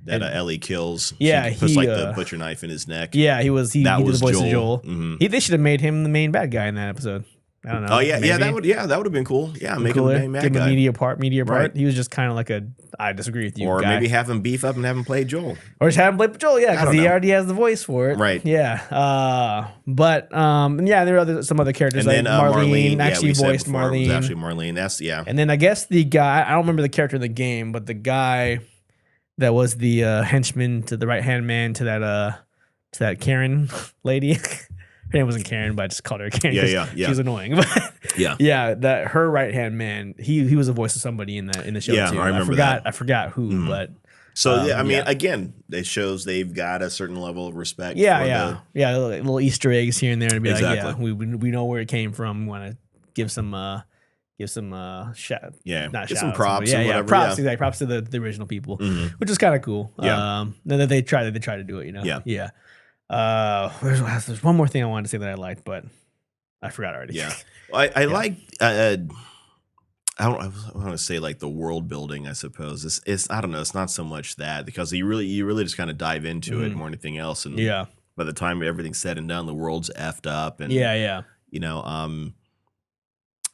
Ellie kills. Yeah, he puts the butcher knife in his neck. Yeah, he was did the voice of Joel. Mm-hmm. They should have made him the main bad guy in that episode. I don't know. Oh yeah, that would have been cool. Yeah, make him the main bad guy. Give him a media part. Right. He was just kind of like I disagree with you. Or guy. maybe have him beef up and have him play Joel. Or just have him play Joel. Yeah, because he already has the voice for it. Right. Yeah. But there are some other characters. And like Marlene actually voiced Marlene. It was actually Marlene. That's And then I guess the guy, I don't remember the character in the game, but the guy that was the henchman to the right hand man to that Karen lady. Her name wasn't Karen, but I just called her Karen. Yeah. She was annoying. That her right hand man, he was the voice of somebody in the show too. I remember that. I forgot who, but so again, it shows they've got a certain level of respect. Little Easter eggs here and there to be exactly. like, we know where it came from. We want to give some some props and whatever. Props, exactly. Props to the original people, which is kind of cool. Then they try to do it, Yeah. There's one more thing I wanted to say that I liked, but I forgot already. Yeah, I like. I want to say like the world building. I suppose it's I don't know. It's not so much that because you really just kind of dive into it more than anything else. And by the time everything's said and done, the world's effed up. And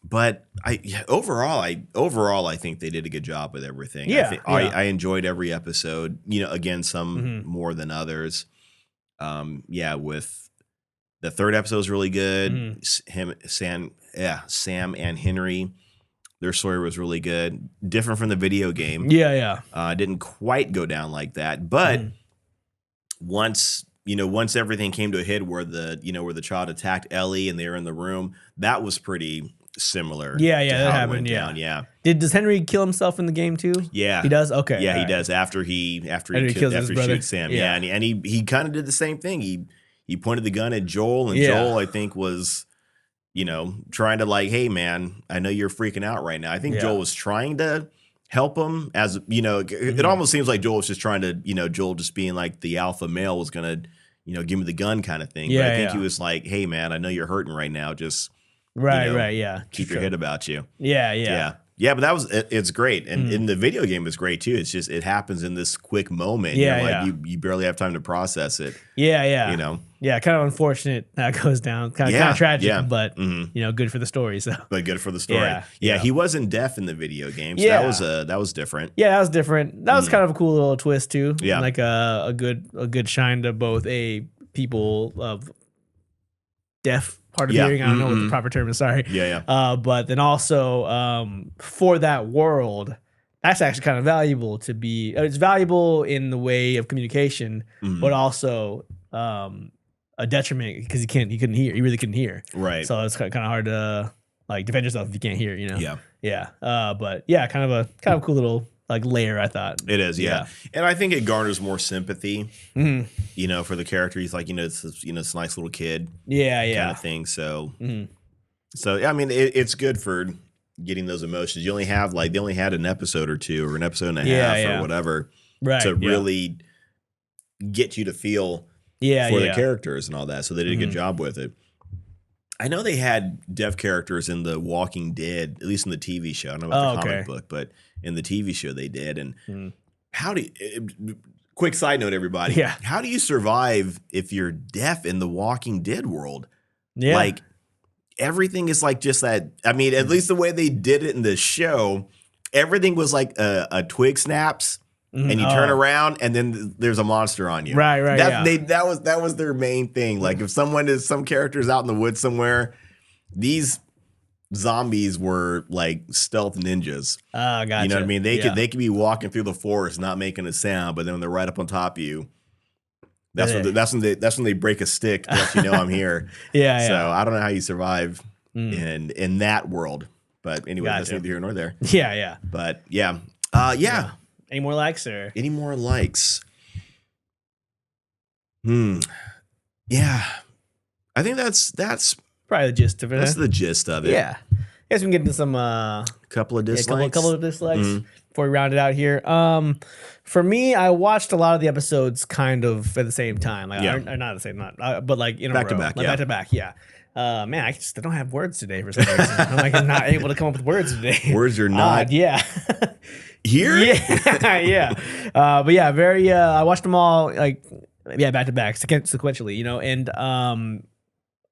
But overall, I think they did a good job with everything. I enjoyed every episode. Again, some more than others. With the third episode was really good. Sam and Henry Their story was really good, different from the video game. Yeah. Didn't quite go down like that, but once everything came to a head where the child attacked Ellie and they were in the room, that was pretty similar. Yeah, to that how happened. It went down. Yeah. Does Henry kill himself in the game too? Yeah, he does. Okay, yeah, he does after he shoots Sam. Yeah, and he kind of did the same thing. He pointed the gun at Joel, and Joel, I think, was trying to like, hey man, I know you're freaking out right now. I think Joel was trying to help him, as it almost seems like Joel was just trying to, Joel just being like the alpha male was gonna, give me the gun kind of thing. But I think he was like, hey man, I know you're hurting right now. Just keep your head about you. Yeah, but it's great. And in the video game, it's great too. It's just, it happens in this quick moment. You barely have time to process it. Yeah, kind of unfortunate that goes down. Kind of tragic, but good for the story. So, but good for the story. Yeah, he wasn't deaf in the video game, so that was different. Yeah, that was different. That was kind of a cool little twist too. Yeah, like a good shine to both people of deaf hard of hearing. I don't know what the proper term is. Sorry. But then also for that world, that's actually kind of valuable to be. It's valuable in the way of communication, but also a detriment because he couldn't hear. He really couldn't hear. Right. So it's kind of hard to like defend yourself if you can't hear. Yeah. But yeah, kind of a cool little like layer, I thought. It is, yeah. And I think it garners more sympathy, for the character. He's like, it's this nice little kid, kind of thing. So, I mean, it's good for getting those emotions. They only had an episode or two, or an episode and a half, or whatever, to really get you to feel for the characters and all that. So they did a good job with it. I know they had deaf characters in The Walking Dead, at least in the TV show. I don't know about the comic book, but in the TV show they did. And how do you, quick side note, everybody. Yeah. How do you survive if you're deaf in The Walking Dead world? Yeah. Like everything is like just that. I mean, at least the way they did it in the show, everything was like a twig snaps. And you turn around, and then there's a monster on you. Right. That was their main thing. Like if some character's out in the woods somewhere, these zombies were like stealth ninjas. Oh, gotcha. You know what I mean? They could be walking through the forest, not making a sound, but then when they're right up on top of you, that's when they break a stick to let you know I'm here. So I don't know how you survive in that world. But anyway, that's neither here nor there. Yeah. But yeah. Any more likes, or any more likes? Yeah, I think that's probably the gist of it. That's the gist of it. Yeah, I guess we can get into some couple of dislikes. Couple of dislikes before we round it out here. For me, I watched a lot of the episodes kind of at the same time, like or not at the same time, but like in a row, back to back. Yeah. Man, I don't have words today for some reason. I'm like not able to come up with words today. Words are not. Here? Yeah. But yeah, very I watched them all back to back sequentially, and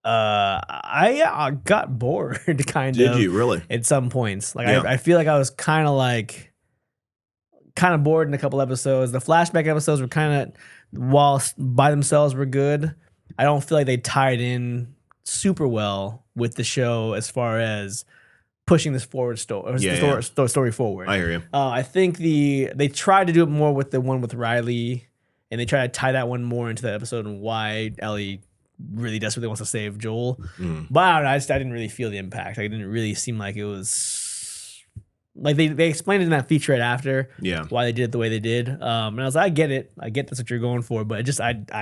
I got bored kind of. Did you really? At some points. Like I feel like I was kind of bored in a couple episodes. The flashback episodes were kind of, while by themselves were good, I don't feel like they tied in super well with the show as far as pushing this forward story forward. I hear you. I think they tried to do it more with the one with Riley, and they try to tie that one more into the episode and why Ellie really desperately wants to save Joel. But I don't know, I didn't really feel the impact. Like, it didn't really seem like it was like they explained it in that featurette after why they did it the way they did. And I was like, I get it. I get that's what you're going for, but I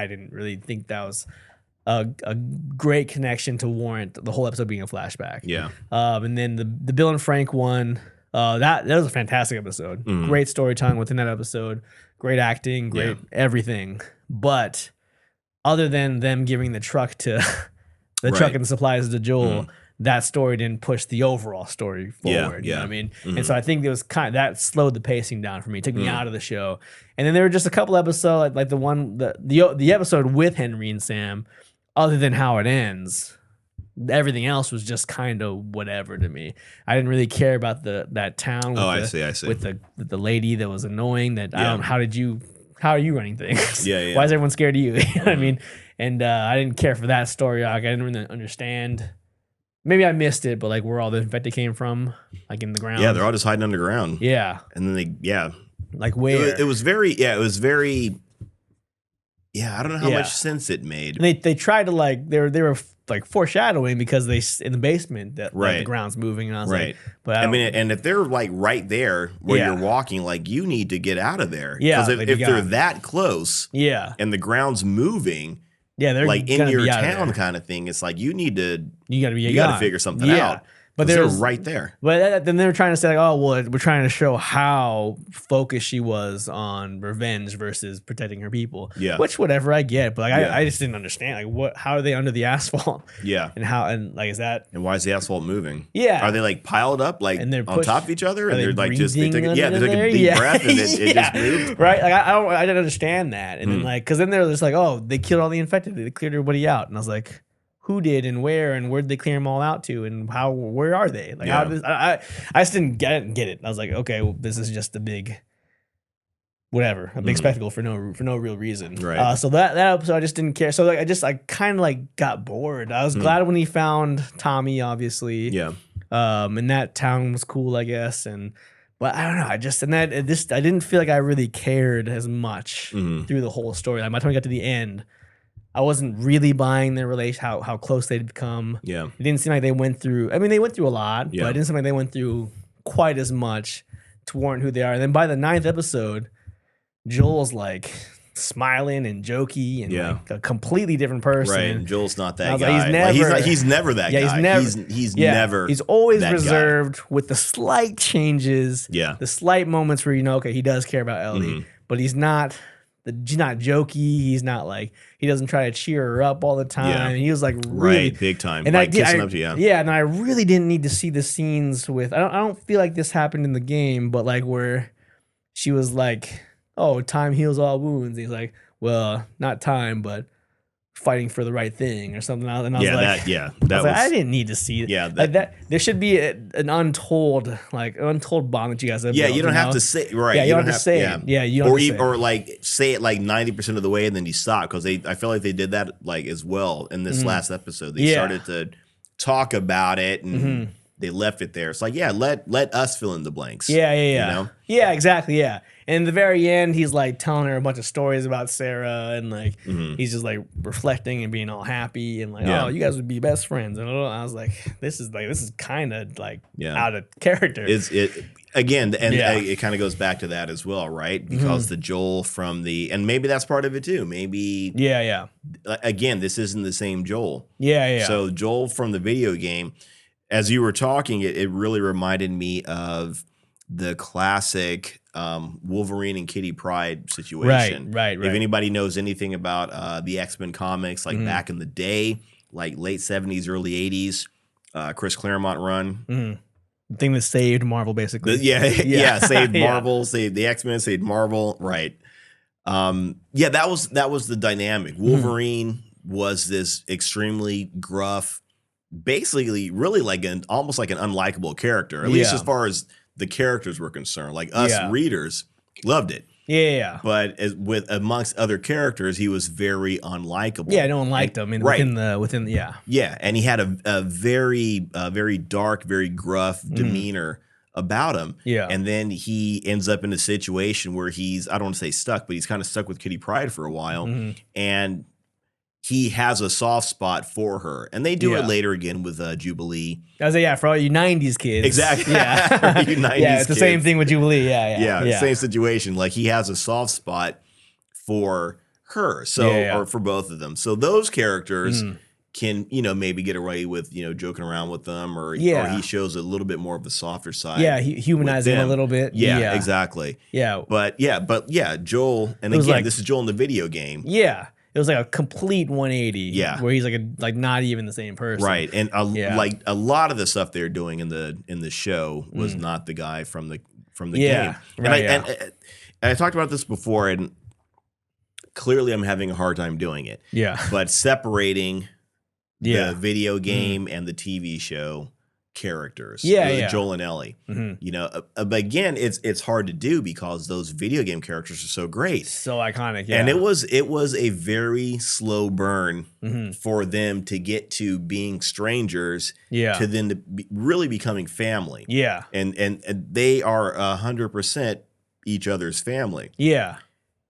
didn't really think that was a great connection to warrant the whole episode being a flashback. Yeah. And then the Bill and Frank one, that was a fantastic episode. Great storytelling within that episode. Great acting, great everything. But other than them giving the truck to truck and the supplies to Joel, that story didn't push the overall story forward. You know what I mean? And so I think it was that slowed the pacing down for me, took me out of the show. And then there were just a couple episodes, like the episode with Henry and Sam. Other than how it ends, everything else was just kind of whatever to me. I didn't really care about that town. With I see. With the lady that was annoying. That I don't. How are you running things? Yeah. Why is everyone scared of you? You know what I mean? And I didn't care for that story arc. I didn't really understand. Maybe I missed it, but like where all the infected came from, like in the ground. Yeah, they're all just hiding underground. Yeah. And then like where? It was very, I don't know how much sense it made. And they tried to like, they were like foreshadowing because they in the basement that like, the ground's moving. And I was like, but I mean, and if they're like right there where you're walking, like you need to get out of there. Yeah. Because if they're that close and the ground's moving, they're like in your town kind of thing, it's like you got to figure something out. But they're right there. But then they were trying to say, like, oh, well, we're trying to show how focused she was on revenge versus protecting her people. Yeah. Which, whatever, I get. But like, I just didn't understand. Like, how are they under the asphalt? Yeah. And like, is that. And why is the asphalt moving? Yeah. Are they like piled up, like and they're on top of each other? And they're like they took a deep breath and it just moved. Right. Like, I didn't understand that. And then, like, because then they're just like, oh, they killed all the infected. They cleared everybody out. And I was like, who did and where'd they clear them all out to and where are they? Like I just didn't get it. I was like, okay, well, this is just a big spectacle for no real reason. Right. So that episode I just didn't care. So like I kind of like got bored. I was glad when he found Tommy, obviously. Yeah. And that town was cool, I guess. But I don't know. I didn't feel like I really cared as much through the whole story. Like by the time we got to the end, I wasn't really buying their relation, how close they'd become. Yeah. It didn't seem like they went through, I mean, they went through a lot, but it didn't seem like they went through quite as much to warrant who they are. And then by the 9th episode, Joel's like smiling and jokey and like a completely different person. Right. And Joel's not that guy. Like, he's never that guy. He's never. He's always reserved with the slight changes. Yeah. The slight moments where, okay, he does care about Ellie, but he's not jokey. He's not like, he doesn't try to cheer her up all the time. Yeah. He was like really big time. And like kissing up to you. Yeah, and I really didn't need to see the scenes with. I don't feel like this happened in the game, but like where she was like, "Oh, time heals all wounds." And he's like, "Well, not time, but fighting for the right thing," or something. And I was like, I didn't need to see it. Yeah, like that. There should be an untold bond that you guys have. Yeah, built, you don't have to say right. Yeah, you don't have to say it. Yeah, you don't. Or like say it like 90% of the way and then you stop because I feel like they did that like as well in this last episode. They started to talk about it and they left it there. It's like let us fill in the blanks. Yeah. You know? Yeah, exactly. Yeah. And in the very end, he's like telling her a bunch of stories about Sarah, and like he's just like reflecting and being all happy, and like, oh, you guys would be best friends. And I was like, this is kind of like out of character. It kind of goes back to that as well, right? Because the Joel from and maybe that's part of it too. Maybe again, this isn't the same Joel. Yeah. So Joel from the video game, as you were talking, it really reminded me of the classic Wolverine and Kitty Pryde situation. Right. If anybody knows anything about the X-Men comics, like back in the day, like late 70s, early 80s, Chris Claremont run. The thing that saved Marvel, basically. Saved Marvel, saved the X-Men, saved Marvel. Right. That was the dynamic. Wolverine was this extremely gruff, basically really like almost like an unlikable character, at least as far as the characters were concerned. Like us readers loved it. Yeah. But with amongst other characters, he was very unlikable. Yeah, no one liked him. Within the. Yeah, and he had a very dark, very gruff demeanor about him. Yeah. And then he ends up in a situation where I don't want to say stuck, but he's kind of stuck with Kitty Pryde for a while. And he has a soft spot for her. And they do it later again with Jubilee. I was like, for all you 90s kids. Exactly. Yeah. You 90s it's the kids. same thing with Jubilee. Yeah. Same situation. Like he has a soft spot for her. So, or for both of them. So those characters can, maybe get away with, joking around with them or he shows a little bit more of the softer side. Yeah. Humanizing him a little bit. Yeah, exactly. Yeah. But Joel, and again, this is Joel in the video game. Yeah. It was like a complete 180. Yeah, where he's like not even the same person. Right, and like a lot of the stuff they're doing in the show was not the guy from the game. And I talked about this before, and clearly I'm having a hard time doing it. Yeah, but separating the video game and the TV show characters. Yeah. Joel and Ellie. You know, but again, it's hard to do because those video game characters are so great, so iconic. Yeah, and it was a very slow burn for them to get to being strangers. To then really becoming family. Yeah, and they are 100% each other's family. Yeah.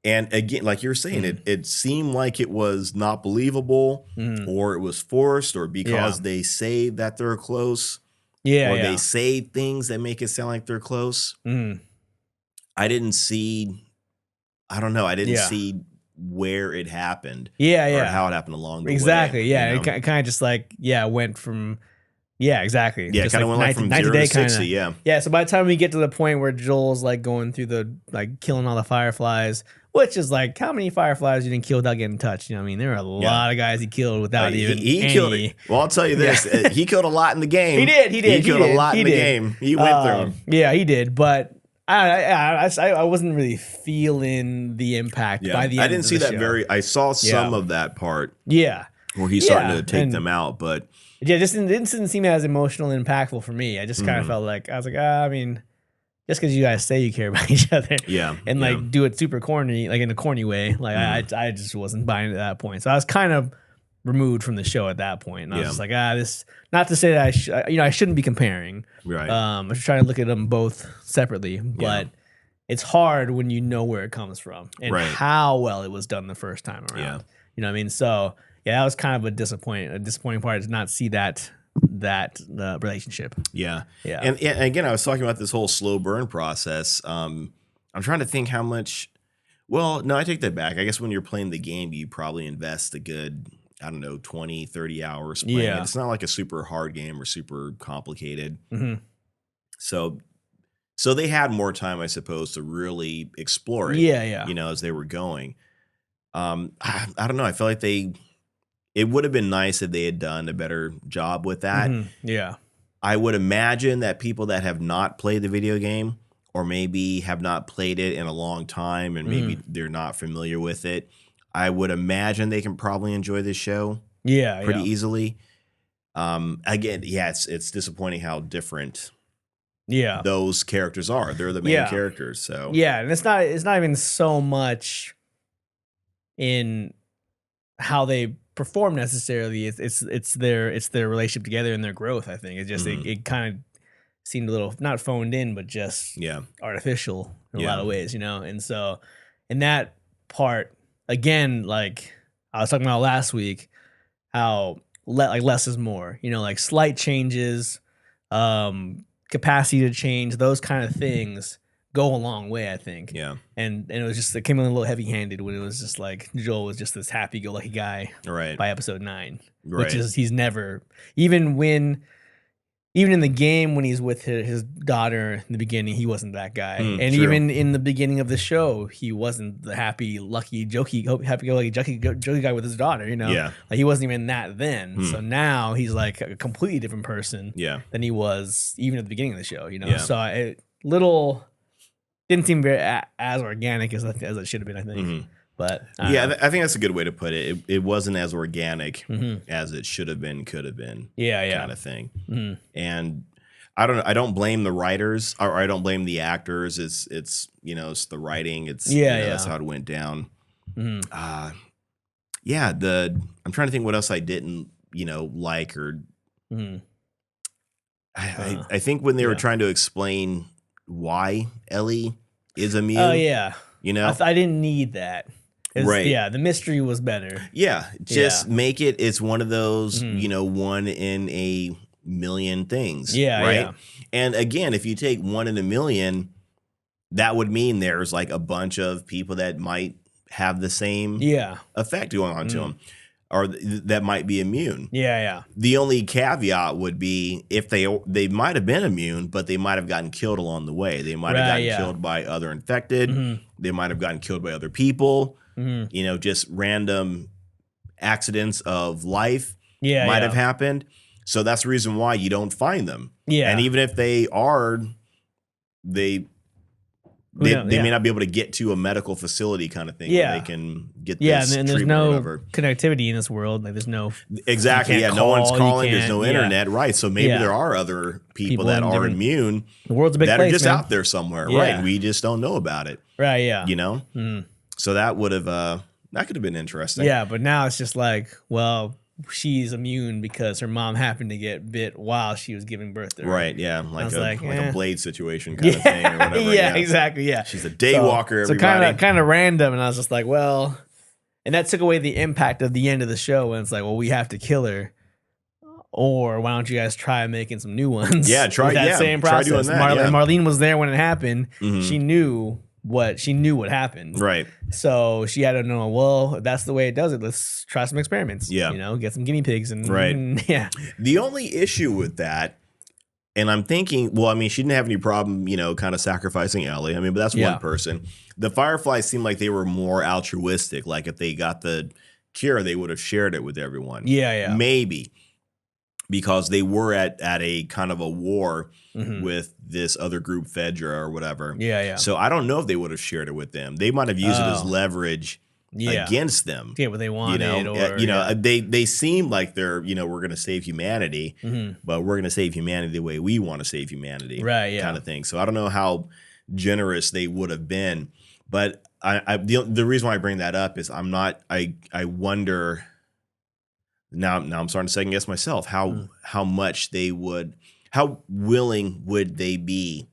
And again, like you're saying, it seemed like it was not believable, or it was forced, or because they say that they're close. Or they say things that make it sound like they're close. I didn't see, I don't know, I didn't see where it happened. Or how it happened along the way. Exactly. Yeah. You know? It kind of just like, went from, exactly. Yeah, kind of went like from 0 to 60, yeah. Yeah, so by the time we get to the point where Joel's like going through the, like killing all the fireflies, which is like, how many fireflies you didn't kill without getting touched? You know what I mean? There are a lot of guys he killed without even he killed it. Well, I'll tell you this. He killed a lot in the game. He did. He killed a lot in the game. He went through them. Yeah, he did. But I wasn't really feeling the impact by the end I didn't of see the that show. I saw some of that part. Yeah. Where he's starting to take them out, but... Yeah, it didn't seem as emotional and impactful for me. I just kind of felt like, I was like, I mean... Just because you guys say you care about each other, and like do it super corny, like in a corny way, like I just wasn't buying it at that point. So I was kind of removed from the show at that point, and I was just like, this. Not to say that I shouldn't be comparing. Right. I should try to look at them both separately, but it's hard when you know where it comes from and how well it was done the first time around. Yeah. You know what I mean? So that was kind of a disappointing part to not see that relationship. Yeah. And again, I was talking about this whole slow burn process. I'm trying to think how much. Well, no, I take that back. I guess when you're playing the game, you probably invest a good, 20, 30 hours playing it. It's not like a super hard game or super complicated. So they had more time, I suppose, to really explore it. You know, as they were going. I don't know. I feel like it would have been nice if they had done a better job with that. I would imagine that people that have not played the video game, or maybe have not played it in a long time, and maybe they're not familiar with it, I would imagine they can probably enjoy this show pretty easily. Again, it's disappointing how different those characters are. They're the main characters. So and it's not even so much in how they perform necessarily. It's their relationship together and their growth. I think it's just it kind of seemed a little not phoned in, but just artificial in a lot of ways, you know. And so in that part, again, like I was talking about last week, how less is more, you know, like slight changes, capacity to change, those kind of things go a long way, I think. And it came in a little heavy-handed when it was just like Joel was just this happy-go-lucky guy by episode 9, which is he's never, even in the game when he's with his daughter in the beginning, he wasn't that guy. And even in the beginning of the show, he wasn't the happy-go-lucky jokey guy with his daughter, you know? Like he wasn't even that then. So now he's like a completely different person than he was even at the beginning of the show, you know? So didn't seem very as organic as it should have been, I think. But I think that's a good way to put it. It wasn't as organic as it should have been, could have been, kind of thing. And I don't blame the writers, or I don't blame the actors. It's you know, it's the writing. It's that's how it went down. I'm trying to think what else I didn't like or. I think when they were trying to explain why Ellie is immune. Oh yeah, you know, I didn't need that. Yeah, the mystery was better. Just make it. It's one of those, one in a million things. Right. And again, if you take one in a million, that would mean there's like a bunch of people that might have the same effect going on to them, or that might be immune. The only caveat would be if they might have been immune, but they might have gotten killed along the way. They might have gotten killed by other infected. They might have gotten killed by other people. Just random accidents of life might have happened. So that's the reason why you don't find them. And even if they are, they They may not be able to get to a medical facility kind of thing where they can get this and there's no connectivity in this world. Like there's no exactly. Yeah, no one's calling. There's no internet, right? So maybe there are other people that are immune. The world's a big place, are just man. out there somewhere, right? And we just don't know about it, right? Yeah, you know. So that would have that could have been interesting. Yeah, but now it's just like, well, she's immune because her mom happened to get bit while she was giving birth to her. Right, yeah. Like a Blade situation kind of thing or whatever. Yeah, exactly, yeah. She's a daywalker, everybody. So kind of random, and I was just like, well, and that took away the impact of the end of the show when it's like, well, we have to kill her. Or why don't you guys try making some new ones? Yeah, try that same process. Try doing that, Marlene was there when it happened. She knew what happened. Right. So she had to know, well, if that's the way it does it, let's try some experiments. Yeah. You know, get some guinea pigs and yeah. The only issue with that, and I'm thinking, well, I mean, she didn't have any problem, you know, kind of sacrificing Ellie. I mean, but that's one person. The Fireflies seemed like they were more altruistic. Like if they got the cure, they would have shared it with everyone. Yeah. Maybe. Because they were at a kind of a war with this other group, Fedra or whatever. Yeah. So I don't know if they would have shared it with them. They might have used it as leverage against them. Get what they wanted. They seem like they're, you know, we're going to save humanity, but we're going to save humanity the way we want to save humanity. Right, yeah. Kind of thing. So I don't know how generous they would have been. But the reason why I bring that up is I wonder... Now I'm starting to second guess myself. How much how willing would they be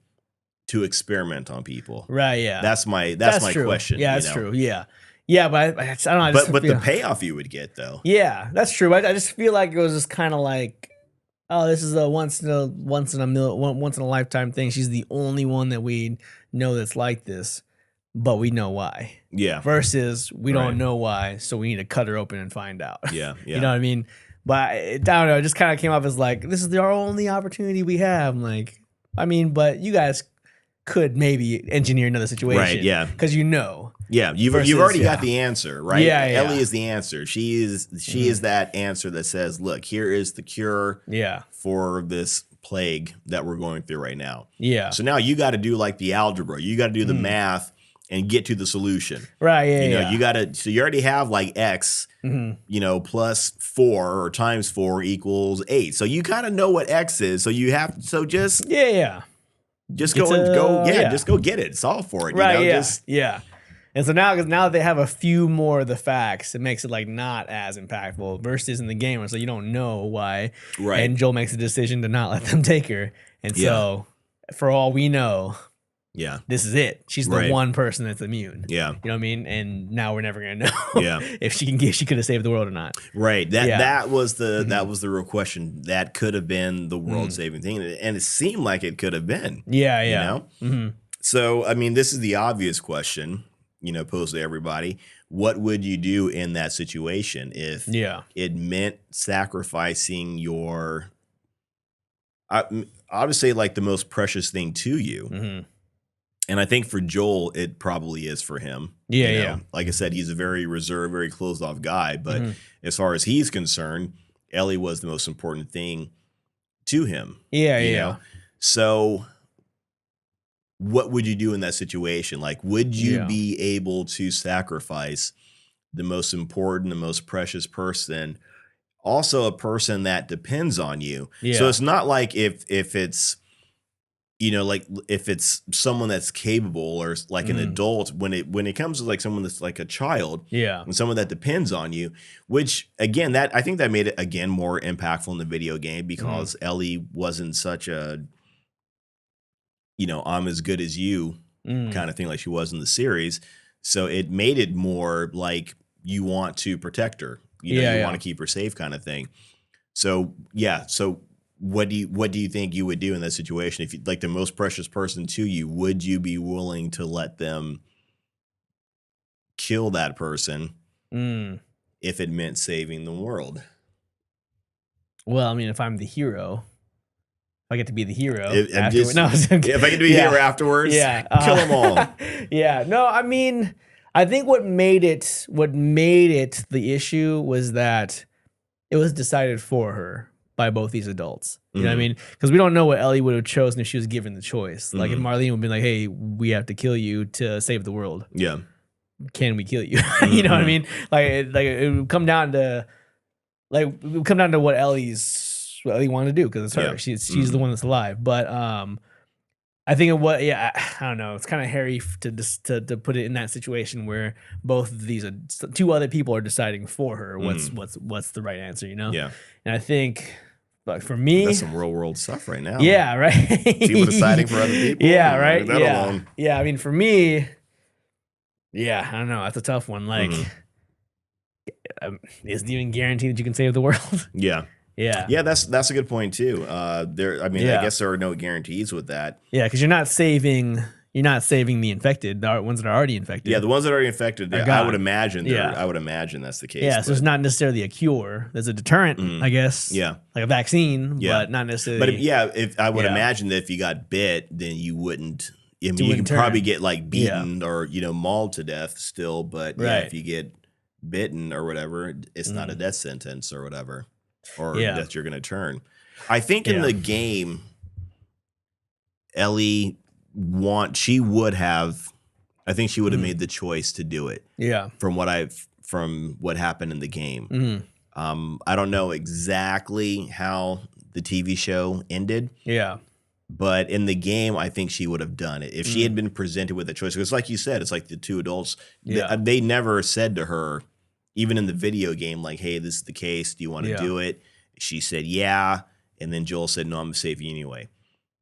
to experiment on people? Right. Yeah. That's my true. question. Yeah, that's true. Yeah. Yeah, but I don't know. But the payoff you would get though. Yeah, that's true. I just feel like it was just kind of like, oh, this is a once in a lifetime thing. She's the only one that we know that's like this, but we know why. Yeah. Versus we don't know why, so we need to cut her open and find out. Yeah. You know what I mean? But I don't know. It just kind of came off as like, this is our only opportunity we have. I'm like, I mean, but you guys could maybe engineer another situation. Right, yeah. Because you know. Yeah, you've already got the answer, right? Yeah. Ellie is the answer. She is that answer that says, look, here is the cure for this plague that we're going through right now. Yeah. So now you got to do like the algebra. You got to do the math and get to the solution. Right, yeah. You know, you got to, so you already have like X, you know, plus 4 or times 4 equals 8. So you kind of know what X is. So you have, so just. Just go just go get it. Solve for it. Right, you know? Yeah. And so now that they have a few more of the facts, it makes it like not as impactful versus in the game where so you don't know why. Right. And Joel makes a decision to not let them take her. And so for all we know, this is it. She's the one person that's immune. Yeah. You know what I mean? And now we're never gonna know if she could have saved the world or not. Right. That was the real question. That could have been the world saving thing. And it seemed like it could have been. Yeah. You know? So I mean, this is the obvious question, you know, posed to everybody. What would you do in that situation if it meant sacrificing your I would say like the most precious thing to you? And I think for Joel, it probably is for him. Yeah. Like I said, he's a very reserved, very closed off guy. But as far as he's concerned, Ellie was the most important thing to him. Yeah. You know? So what would you do in that situation? Like, would you be able to sacrifice the most important, the most precious person, also a person that depends on you? Yeah. So it's not like if it's, you know, like if it's someone that's capable or like an adult, when it comes to like someone that's like a child, and someone that depends on you, which again, I think that made it again more impactful in the video game because Ellie wasn't such a, you know, I'm as good as you kind of thing like she was in the series. So it made it more like you want to protect her, you know, you want to keep her safe kind of thing. So so. What do you think you would do in that situation? If you like the most precious person to you, would you be willing to let them kill that person if it meant saving the world? Well, I mean, if I'm the hero, if I get to be the hero if I get to be the hero afterwards, kill them all. No, I mean, I think what made it the issue was that it was decided for her. by both these adults. You know what I mean? Because we don't know what Ellie would have chosen if she was given the choice. Like if Marlene would be like, "Hey, we have to kill you to save the world." Yeah. Can we kill you? You know what I mean? Like it would come down to what Ellie wanted to do because it's her. Yeah. She's the one that's alive. But I think I don't know. It's kind of hairy to put it in that situation where both of these two other people are deciding for her what's the right answer. You know? Yeah. And I think. But for me, that's some real world stuff right now. Yeah, right. People deciding for other people. Yeah, right. That alone. Yeah, I mean, for me, I don't know. That's a tough one. Like, isn't even guaranteed that you can save the world. Yeah. Yeah. That's a good point too. I guess there are no guarantees with that. Yeah, because you're not saving the infected, the ones that are already infected. Yeah, the ones that are already infected, I would imagine. I would imagine that's the case. Yeah, so it's not necessarily a cure. There's a deterrent, I guess. Yeah, like a vaccine, but not necessarily. But if I would imagine that if you got bit, then you wouldn't. I mean, you could probably get like beaten or mauled to death still. But if you get bitten or whatever, it's not a death sentence or whatever, or that you're going to turn. I think in the game, Ellie. She would have made the choice to do it. Yeah. From what happened in the game. I don't know exactly how the TV show ended. Yeah. But in the game, I think she would have done it if she had been presented with a choice. Because like you said, it's like the two adults. Yeah. They never said to her, even in the video game, like, "Hey, this is the case. Do you want to do it?" She said, "Yeah." And then Joel said, "No, I'm gonna save you anyway."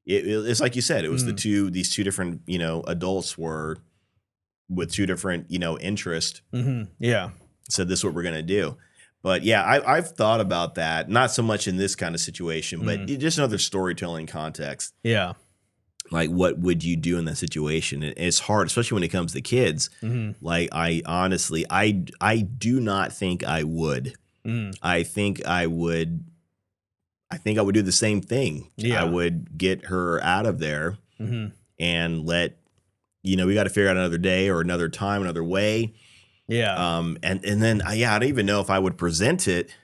It's like you said, it was these two different, adults were with two different, interests. Yeah. Said this is what we're going to do. But yeah, I've thought about that. Not so much in this kind of situation, but just another storytelling context. Yeah. Like, what would you do in that situation? It's hard, especially when it comes to kids. Like, I honestly do not think I would. I think I would do the same thing. Yeah. I would get her out of there and let, we got to figure out another day or another time, another way. Yeah. And then, I don't even know if I would present it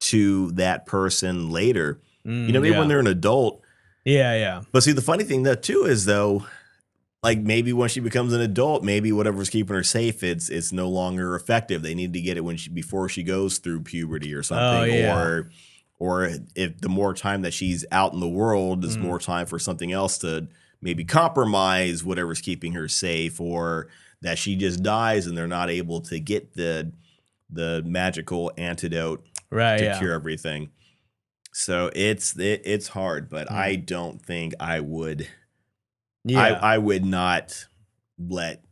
to that person later. Maybe when they're an adult. Yeah, yeah. But see, the funny thing though, too, is though, like maybe when she becomes an adult, maybe whatever's keeping her safe, it's no longer effective. They need to get it before she goes through puberty or something. Oh, yeah. Or if the more time that she's out in the world, there's more time for something else to maybe compromise whatever's keeping her safe, or that she just dies and they're not able to get the magical antidote to cure everything. So it's hard, but I don't think I would. Yeah. I would not let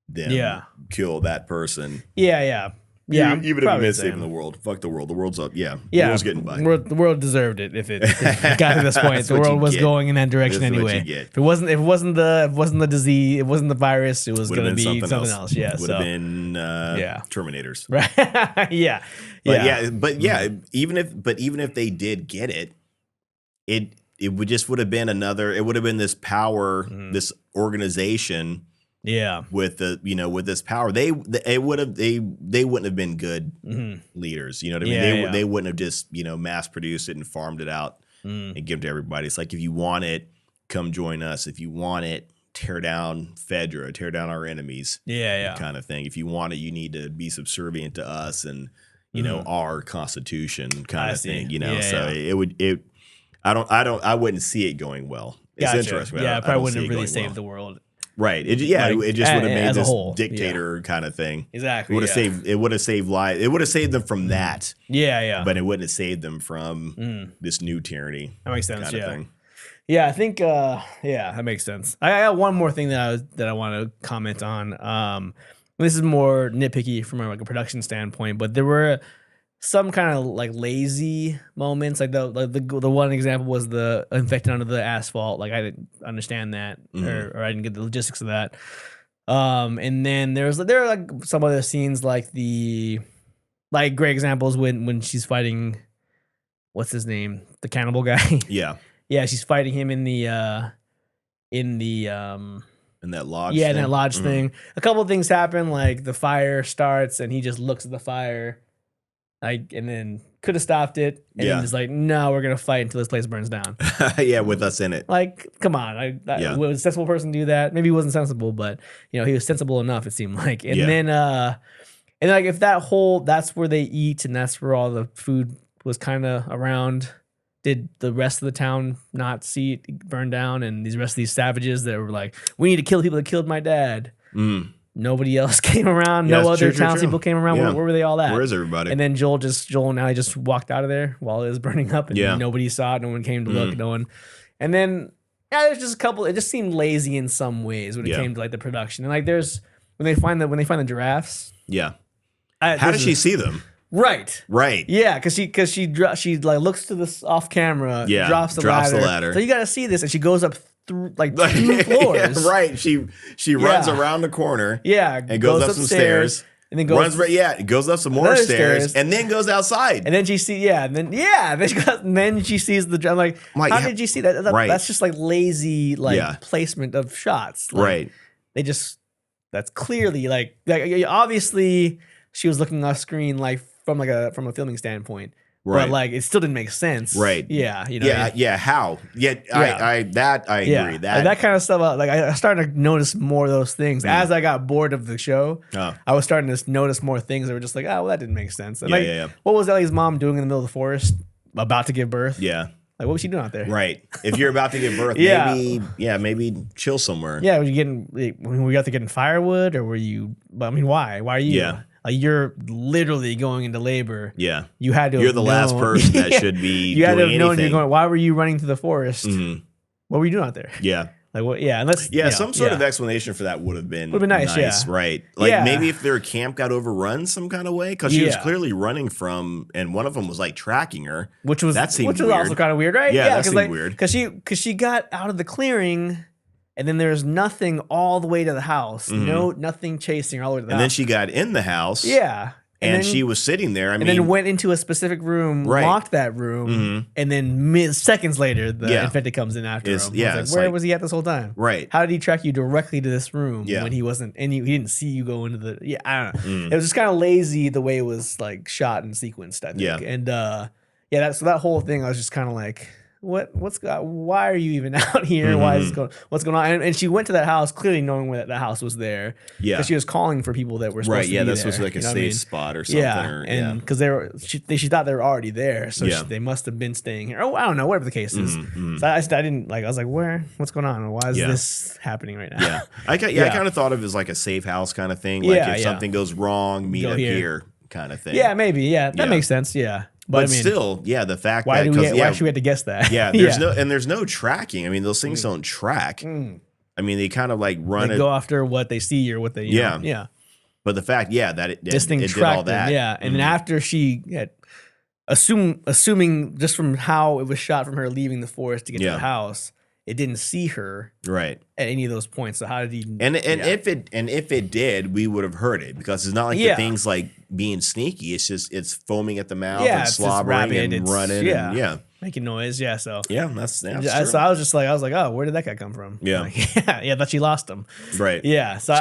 them kill that person. Yeah, yeah. Yeah, even if it meant saving the world. Fuck the world. The world's up. Yeah. The world's getting by. The world deserved it if it got to this point. The world was going in that direction anyway. If it wasn't the disease, it wasn't the virus, it was going to be something else. Yeah. Would have been Terminators. Right. Yeah. But even if they did get it, it would have been this power, this organization. Yeah, with this power, they wouldn't have been good leaders. You know what I mean? They wouldn't have just mass produced it and farmed it out and give it to everybody. It's like, if you want it, come join us. If you want it, tear down Fedra, tear down our enemies. Yeah, kind of thing. If you want it, you need to be subservient to us and our Constitution kind of thing. I wouldn't see it going well. It's interesting. Yeah, it probably wouldn't have really saved the world. Right. It just would have made this dictator kind of thing. Exactly. It would have saved lives. It would have saved them from that. Yeah, yeah. But it wouldn't have saved them from this new tyranny. That makes sense. Kind of thing. Yeah, I think. That makes sense. I got one more thing that I want to comment on. This is more nitpicky from like a production standpoint, but there were some kind of like lazy moments. Like the one example was the infected under the asphalt. Like I didn't understand that, or I didn't get the logistics of that. And then there are like some other scenes like great examples when she's fighting, what's his name, the cannibal guy. Yeah, yeah, she's fighting him in that lodge. Yeah, in that lodge thing. A couple of things happen. Like the fire starts and he just looks at the fire. Like, and then could have stopped it, and then just like, no, we're gonna fight until this place burns down. Yeah, with us in it. Like, come on, would a sensible person do that? Maybe he wasn't sensible, but he was sensible enough. It seemed like, and then like if that's where they eat, and that's where all the food was kind of around. Did the rest of the town not see it burn down? And the rest of these savages that were like, we need to kill the people that killed my dad. Nobody else came around. No other townspeople came around. Where were they all at? Where is everybody? And then Joel and Allie just walked out of there while it was burning up, and nobody saw it. No one came to look. No one. And then there's just a couple. It just seemed lazy in some ways when it came to like the production. And like when they find the giraffes. Yeah. How does she see them? Right. Yeah, because she like looks to this off camera. Yeah. Drops the ladder. So you got to see this, and she goes up through like 2 floors. Right. She runs around the corner. Yeah. And goes up some stairs. And then goes goes up some more stairs and then goes outside. And then she sees then she sees the drum. Like, how did you see that? That's just like lazy placement of shots. Like, that's clearly like obviously she was looking off screen like from a filming standpoint. Right. But like it still didn't make sense. Right. Yeah. How? I agree. That kind of stuff. Like I started to notice more of those things as I got bored of the show. I was starting to notice more things that were just like, oh, well, that didn't make sense. And what was Ellie's mom doing in the middle of the forest, about to give birth? Yeah. Like, what was she doing out there? Right. If you're about to give birth, maybe chill somewhere. Yeah. Were you out to getting firewood, or were you? I mean, why? Why are you? Yeah. Like, you're literally going into labor. Yeah. You had to. You're the last person that should be. You had to have known you're going. Why were you running through the forest? Mm-hmm. What were you doing out there? Yeah. Like what? Yeah. Unless some sort of explanation for that would have been nice. Yeah. Right. Like maybe if their camp got overrun some kind of way, because she was clearly running from, and one of them was like tracking her, which was weird. Also kind of weird, right? Yeah, that seemed weird. Because she got out of the clearing. And then there's nothing all the way to the house. Mm-hmm. Nothing chasing her all the way to the house. And then she got in the house. Yeah. And then, she was sitting there. And then went into a specific room, locked that room, and then seconds later, the infected comes in after him. Yeah, where was he at this whole time? Right. How did he track you directly to this room when he wasn't, and he didn't see you go into the, I don't know. It was just kind of lazy the way it was like shot and sequenced, I think. Yeah. And so that whole thing, I was just kind of like, why are you even out here? Why is this what's going on? And she went to that house clearly knowing that house was there. Yeah. Because she was calling for people that were supposed to be there. That's supposed to be like a safe spot or something. Yeah. And because she thought they were already there. So they must have been staying here. Oh, I don't know, whatever the case is. So I didn't like, I was like, what's going on? Why is this happening right now? Yeah. I kind of thought of it as like a safe house kind of thing. Like if something goes wrong, meet up here kind of thing. Yeah, maybe. Yeah. That makes sense. Yeah. But I mean, still, the fact why should we have to guess that? Yeah, there's no tracking. I mean, those things don't track. I mean, they kind of like run go after what they see or what they know. But the fact, that this thing did all that. And then after she had assuming just from how it was shot from her leaving the forest to get to the house, it didn't see her at any of those points. So how did he? If it did, we would have heard it, because it's not like the thing's like being sneaky. It's just it's foaming at the mouth and slobbering and running. And, making noise. Yeah. So that's true. So I was like, oh, where did that guy come from? Yeah. I thought she lost him. Right. Yeah. So So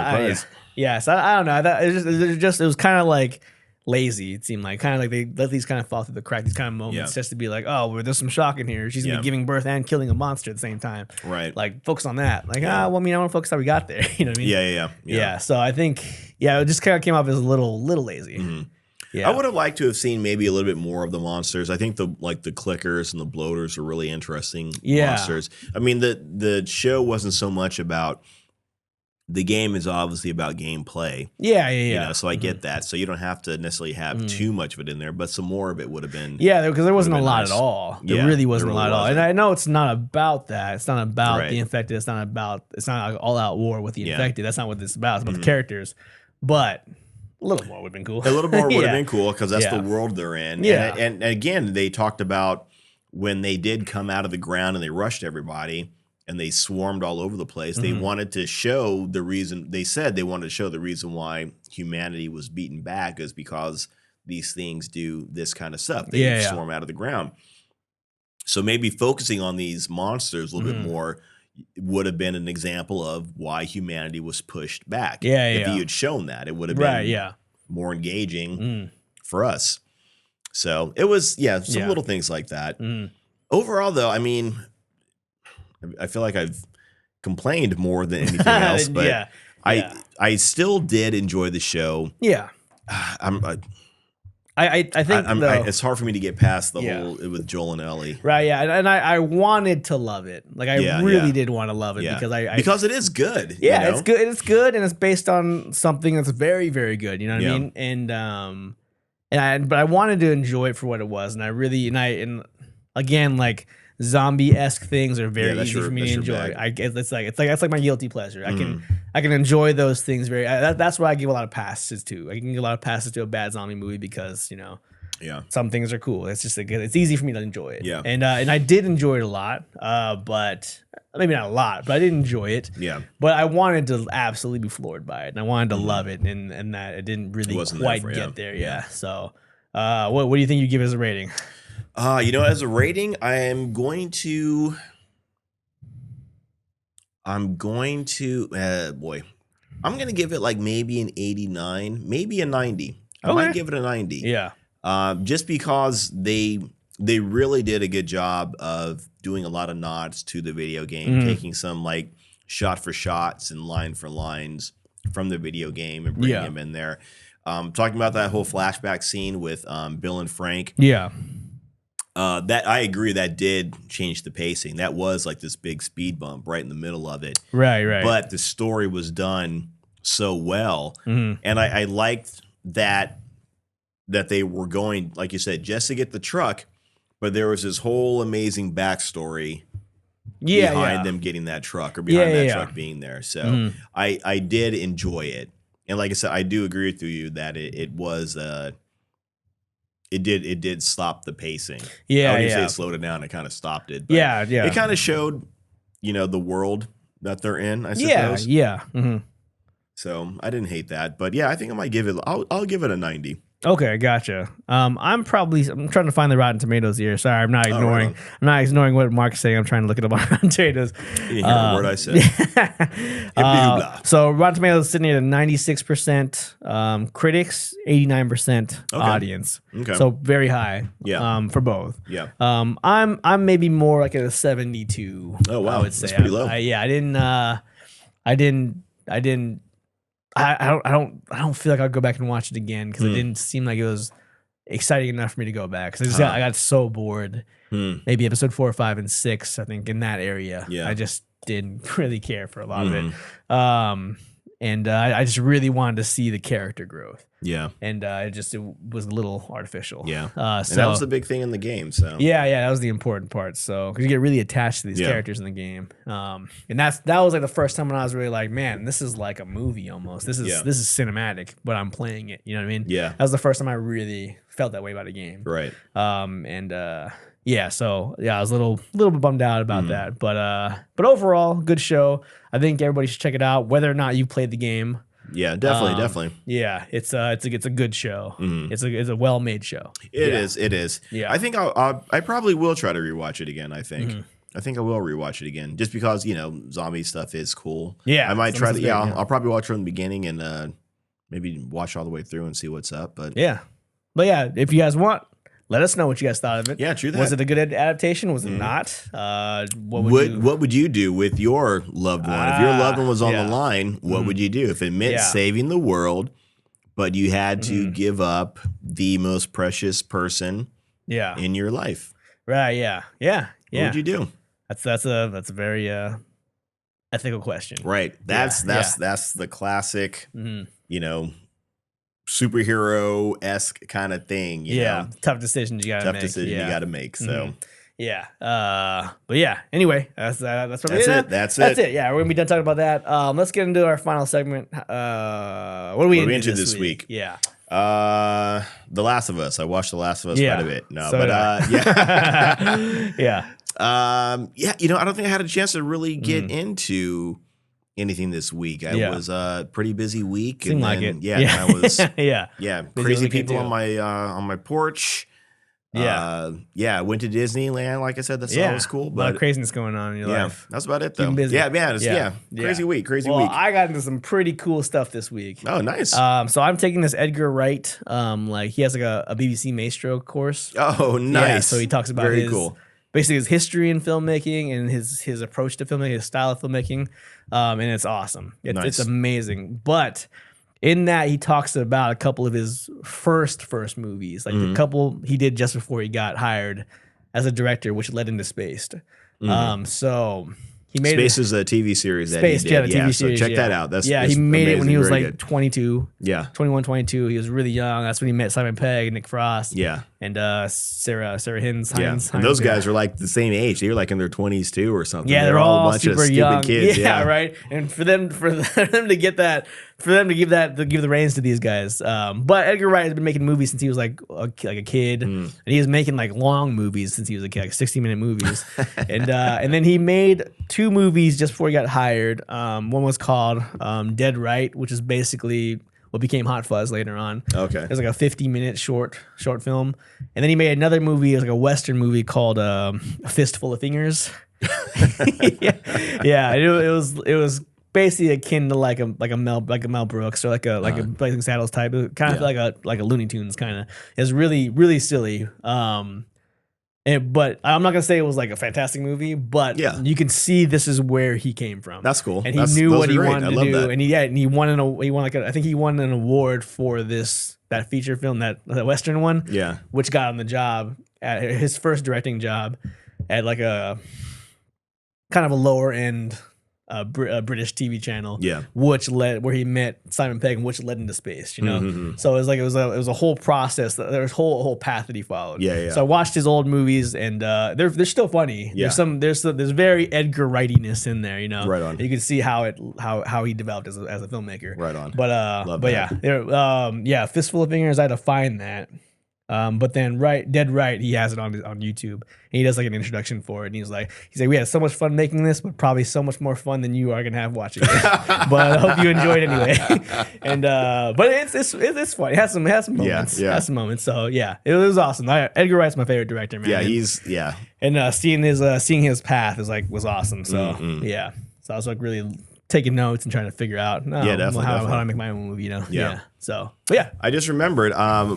I don't know. It was kind of like lazy. It seemed like kind of like they let these kind of fall through the crack. These kind of moments just to be like, oh, well, there's some shock in here. She's gonna be giving birth and killing a monster at the same time. Right. Like focus on that. Like I want to focus how we got there. You know what I mean? Yeah. So I think it just kind of came off as a little lazy. Mm-hmm. Yeah. I would have liked to have seen maybe a little bit more of the monsters. I think the clickers and the bloaters are really interesting monsters. I mean, the show wasn't so much about. The game is obviously about gameplay. Yeah. So I get that. So you don't have to necessarily have too much of it in there, but some more of it would have been. Yeah, because there wasn't a lot at all. There really wasn't a lot at all. And I know it's not about that. It's not about the infected. It's not an all-out war with the infected. That's not what this is about. It's about the characters. But a little more would have been cool. A little more would have been cool, because that's the world they're in. Yeah. And again, they talked about when they did come out of the ground and they rushed everybody. And they swarmed all over the place. They wanted to show the reason. They said they wanted to show the reason why humanity was beaten back is because these things do this kind of stuff. They swarm out of the ground. So maybe focusing on these monsters a little bit more would have been an example of why humanity was pushed back. If you had shown that, it would have been more engaging for us. So it was, some little things like that. Overall, though, I mean, I feel like I've complained more than anything else, but I still did enjoy the show. Yeah. I think it's hard for me to get past the whole with Joel and Ellie. Right, yeah. And I wanted to love it. Like I really did want to love it because it is good. Yeah, it's good. It's good, and it's based on something that's very, very good. You know what I mean? But I wanted to enjoy it for what it was, and I really and again, like zombie-esque things are very easy for me to enjoy. It's like my guilty pleasure. I can enjoy those things very. That's why I give a lot of passes to. I can give a lot of passes to a bad zombie movie because some things are cool. It's just it's easy for me to enjoy it. Yeah, and I did enjoy it a lot. But maybe not a lot, but I did enjoy it. Yeah, but I wanted to absolutely be floored by it, and I wanted to love it, and that it didn't really quite get there. Yeah. So, what do you think you give as a rating? As a rating, I'm going to I'm going to give it like maybe an 89, maybe a 90. I might give it a 90. Yeah. Just because they really did a good job of doing a lot of nods to the video game, taking some like shot for shots and line for lines from the video game and bringing them in there. Talking about that whole flashback scene with Bill and Frank. Yeah. That I agree, that did change the pacing. That was like this big speed bump right in the middle of it. Right. But the story was done so well. And I liked that they were going, like you said, just to get the truck, but there was this whole amazing backstory behind them getting that truck or behind that truck being there. So I did enjoy it. And like I said, I do agree with you that it was it did stop the pacing. Yeah, I wouldn't say it slowed it down. It kind of stopped it. But it kind of showed, the world that they're in, I suppose. Yeah. So I didn't hate that. But yeah, I think I might give it, I'll give it a 90. Okay, gotcha. I'm trying to find the Rotten Tomatoes here. Sorry, I'm not ignoring what Mark's saying. I'm trying to look it up on Rotten Tomatoes. You hear a word I said. So Rotten Tomatoes is sitting at a 96%, critics 89% audience. Okay. So very high. Yeah. For both. Yeah. I'm maybe more like at a 72. Oh wow, I would say. That's pretty low. I don't feel like I'll go back and watch it again because it didn't seem like it was exciting enough for me to go back. Because I got so bored. Maybe episode 4, 5, and 6. I think in that area. Yeah. I just didn't really care for a lot of it. And I just really wanted to see the character growth. Yeah. And it was a little artificial. Yeah. And that was the big thing in the game. So yeah, that was the important part. So because you get really attached to these characters in the game. And that was like the first time when I was really like, man, this is like a movie almost. This is cinematic, but I'm playing it. You know what I mean? Yeah. That was the first time I really felt that way about a game. Right. So I was a little bit bummed out about that. But overall, good show. I think everybody should check it out, whether or not you played the game. Yeah, definitely. Yeah, it's a good show. It's a well-made show. It is. Yeah, I think I probably will try to rewatch it again. I think I will rewatch it again just because zombie stuff is cool. Yeah, I might try to. Yeah, I'll probably watch from the beginning and maybe watch all the way through and see what's up. But if you guys want, let us know what you guys thought of it. Yeah, true that. Was it a good adaptation? Was it not? What would you do with your loved one? If your loved one was on the line, what would you do? If it meant saving the world, but you had to give up the most precious person in your life. Right, yeah. What would you do? That's a very ethical question. Right. That's the classic, superhero-esque kind of thing. You know? Tough decisions you gotta make. So but anyway, that's it. That's it. Yeah, we're gonna be done talking about that. Let's get into our final segment. What are we into this week? Yeah. The Last of Us. I watched The Last of Us quite a bit. No, so but yeah. I don't think I had a chance to really get into anything this week. I was a pretty busy week. Seemed like it. I was busy crazy people on my porch. Yeah, went to Disneyland. Like I said, that's always cool. But a lot of craziness going on in your life. That's about it, though. Keeping busy. Yeah, man. Crazy week. I got into some pretty cool stuff this week. Oh, nice. So I'm taking this Edgar Wright. Like he has like a BBC Maestro course. Oh, nice. Yeah, so he talks about basically his history in filmmaking and his approach to filmmaking, his style of filmmaking, and it's awesome. It's amazing. But in that, he talks about a couple of his first movies, like the couple he did just before he got hired as a director, which led into Spaced. So he made Space is a TV series that Spaced, he did. the TV series, so check that out. That's he made amazing. it when he was Very like good. 22. Yeah. 21, 22. He was really young. That's when he met Simon Pegg, Nick Frost. Yeah. And Sarah Hines. And those guys are like the same age. They were like in their 20s too or something. Yeah, they're all a bunch super of stupid young kids. Yeah, right. And for them to give the reins to these guys. But Edgar Wright has been making movies since he was like a kid, and he was making like long movies since he was a kid, like 60-minute movies. and then he made 2 movies just before he got hired. One was called Dead Right, which is basically what became Hot Fuzz later on. Okay. It was like a 50-minute short film. And then he made another movie, it was like a Western movie called A Fistful of Fingers. It was basically akin to like a Mel Brooks or like a Blazing Saddles type. It kind of like a Looney Tunes kind of. It's really, really silly. But I'm not gonna say it was like a fantastic movie, but you can see this is where he came from. That's cool. And he knew what he wanted to do, and he won I think he won an award for that feature film, that Western one, which got him the job at his first directing job at like a kind of a lower end British TV channel, where he met Simon Pegg, and which led into Spaced, you know. So it was a whole process. There was a whole path that he followed. So I watched his old movies, and they're still funny. There's very Edgar Wrightiness in there, you know. Right on. And you can see how he developed as a filmmaker. Right on. But Fistful of Fingers, I had to find that. But then Dead Right, he has it on YouTube, and he does like an introduction for it, and he's like, we had so much fun making this, but probably so much more fun than you are gonna have watching it. But I hope you enjoyed it anyway. And but it's fun. It has some moments. It has some moments. So yeah, it was awesome. Edgar Wright's my favorite director, man. And seeing his path was awesome. So yeah, so I was like really taking notes and trying to figure out definitely. How I make my own movie, you know. So, but yeah. I just remembered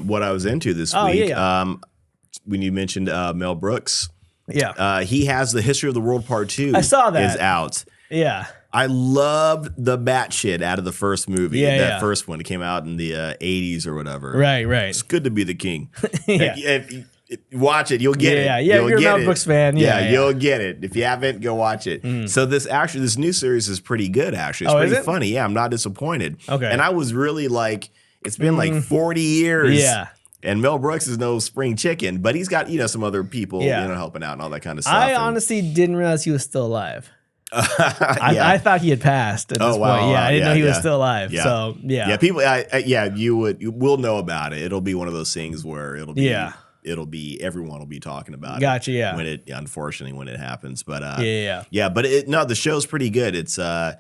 what I was into this week. When you mentioned Mel Brooks. He has The History of the World Part 2. I saw that. Is out. Yeah. I loved the batshit out of the first movie. That first one. It came out in the 80s or whatever. Right. It's good to be the king. If watch it, you'll get it. Yeah, if you're a Mel Brooks fan, you'll get it. If you haven't, go watch it. So this new series is pretty good, actually. It's pretty funny. Yeah, I'm not disappointed. Okay. And I was really like, it's been like 40 years. Yeah. And Mel Brooks is no spring chicken, but he's got, some other people, helping out and all that kind of stuff. I honestly didn't realize he was still alive. I thought he had passed at this point. Yeah, I didn't know he was still alive. Yeah. So yeah, people. We'll know about it. It'll be one of those things where it'll be everyone will be talking about it. Gotcha. Yeah. Unfortunately, when it happens, but but the show's pretty good. It's I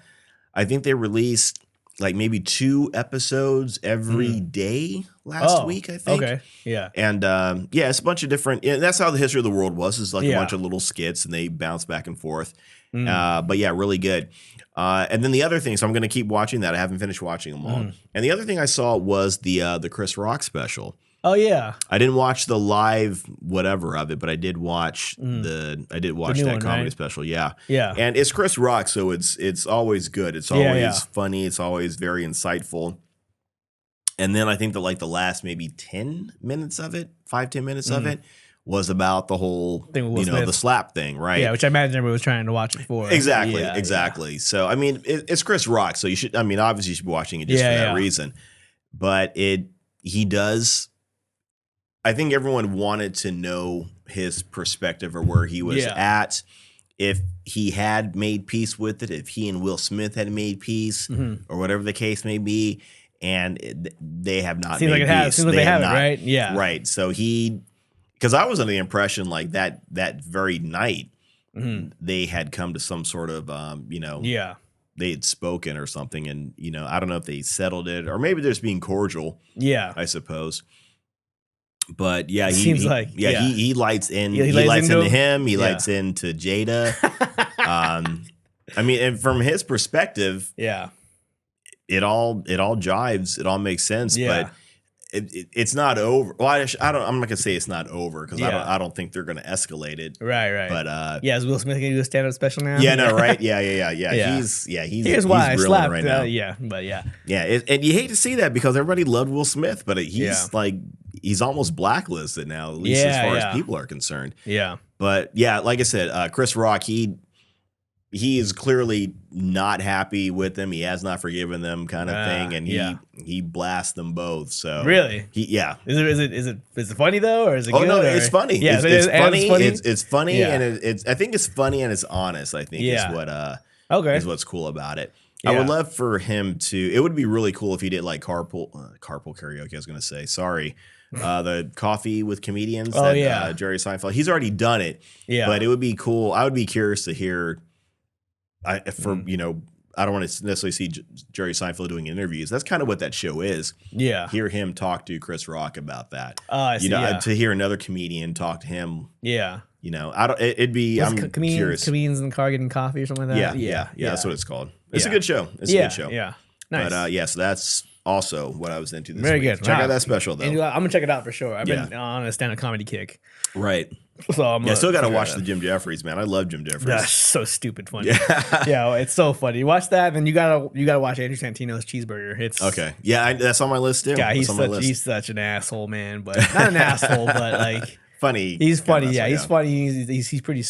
think they released like maybe 2 episodes every day last week, I think. Okay. Yeah. And it's a bunch of different. And that's how The History of the World was. It's like a bunch of little skits, and they bounce back and forth. But yeah, really good. And then the other thing, so I'm going to keep watching that. I haven't finished watching them all. And the other thing I saw was the Chris Rock special. Oh yeah. I didn't watch the live whatever of it, but I did watch that comedy special. Yeah. Yeah. And it's Chris Rock, so it's always good. It's always funny. It's always very insightful. And then I think that like the last maybe 10 minutes of it, 5-10 minutes of it was about the whole the slap thing, right? Yeah, which I imagine everyone was trying to watch it for. Exactly. Yeah. So I mean, it's Chris Rock, so you should. I mean, obviously you should be watching it just for that reason. But he does. I think everyone wanted to know his perspective or where he was at, if he had made peace with it, if he and Will Smith had made peace, or whatever the case may be, and they have not made peace. Seems like they haven't, right? Yeah. Right. So because I was under the impression like that very night, they had come to some sort of, they had spoken or something, and, I don't know if they settled it, or maybe they're just being cordial. Yeah. I suppose. But yeah, seems like he lights in. Yeah, he lights into him. him. He lights into Jada. I mean, and from his perspective, yeah, it all jives. It all makes sense. Yeah. But it's not over. Well, I'm not gonna say it's not over because Yeah. I don't think they're gonna escalate it. Right. But yeah, is Will Smith gonna do a stand-up special now? yeah, no, right? Yeah. Yeah. Here's why I slapped right now. yeah, but yeah. And you hate to see that because everybody loved Will Smith, but he's Yeah. like he's almost blacklisted now, at least as far as people are concerned. Yeah. But yeah, like I said, Chris Rock, he is clearly not happy with them. He has not forgiven them, kind of thing, and he blasts them both. So really, Is it funny though, or is it? Good, No, or? it's funny. Yeah, it's funny. It's funny, Yeah. and I think it's funny and it's honest. I think is what is what's cool about it. Yeah. I would love for him to. It would be really cool if he did like carpool karaoke. I was going to say sorry. The coffee with comedians. Jerry Seinfeld. He's already done it. Yeah, but it would be cool. I would be curious to hear. I don't want to necessarily see Jerry Seinfeld doing interviews. That's kind of what that show is. Yeah, hear him talk to Chris Rock about that. I see, to hear another comedian talk to him. Yeah, It'd be. I'm curious. Comedians in the car getting coffee or something like that. Yeah. That's what it's called. It's a good show. It's a good show. Yeah, nice. But so that's also what I was into this Very week. good. Check out that special though. And I'm gonna check it out for sure. I've been on a stand-up comedy kick. Right. So I still got to watch the Jim Jeffries, man. I love Jim Jeffries. That's so stupid funny. Yeah, it's so funny. You watch that, then you gotta watch Andrew Santino's Cheeseburger. It's okay. Yeah, that's on my list too. Yeah, he's such an asshole, man. But not an asshole, but like funny. He's funny. Yeah, he's funny. He's pretty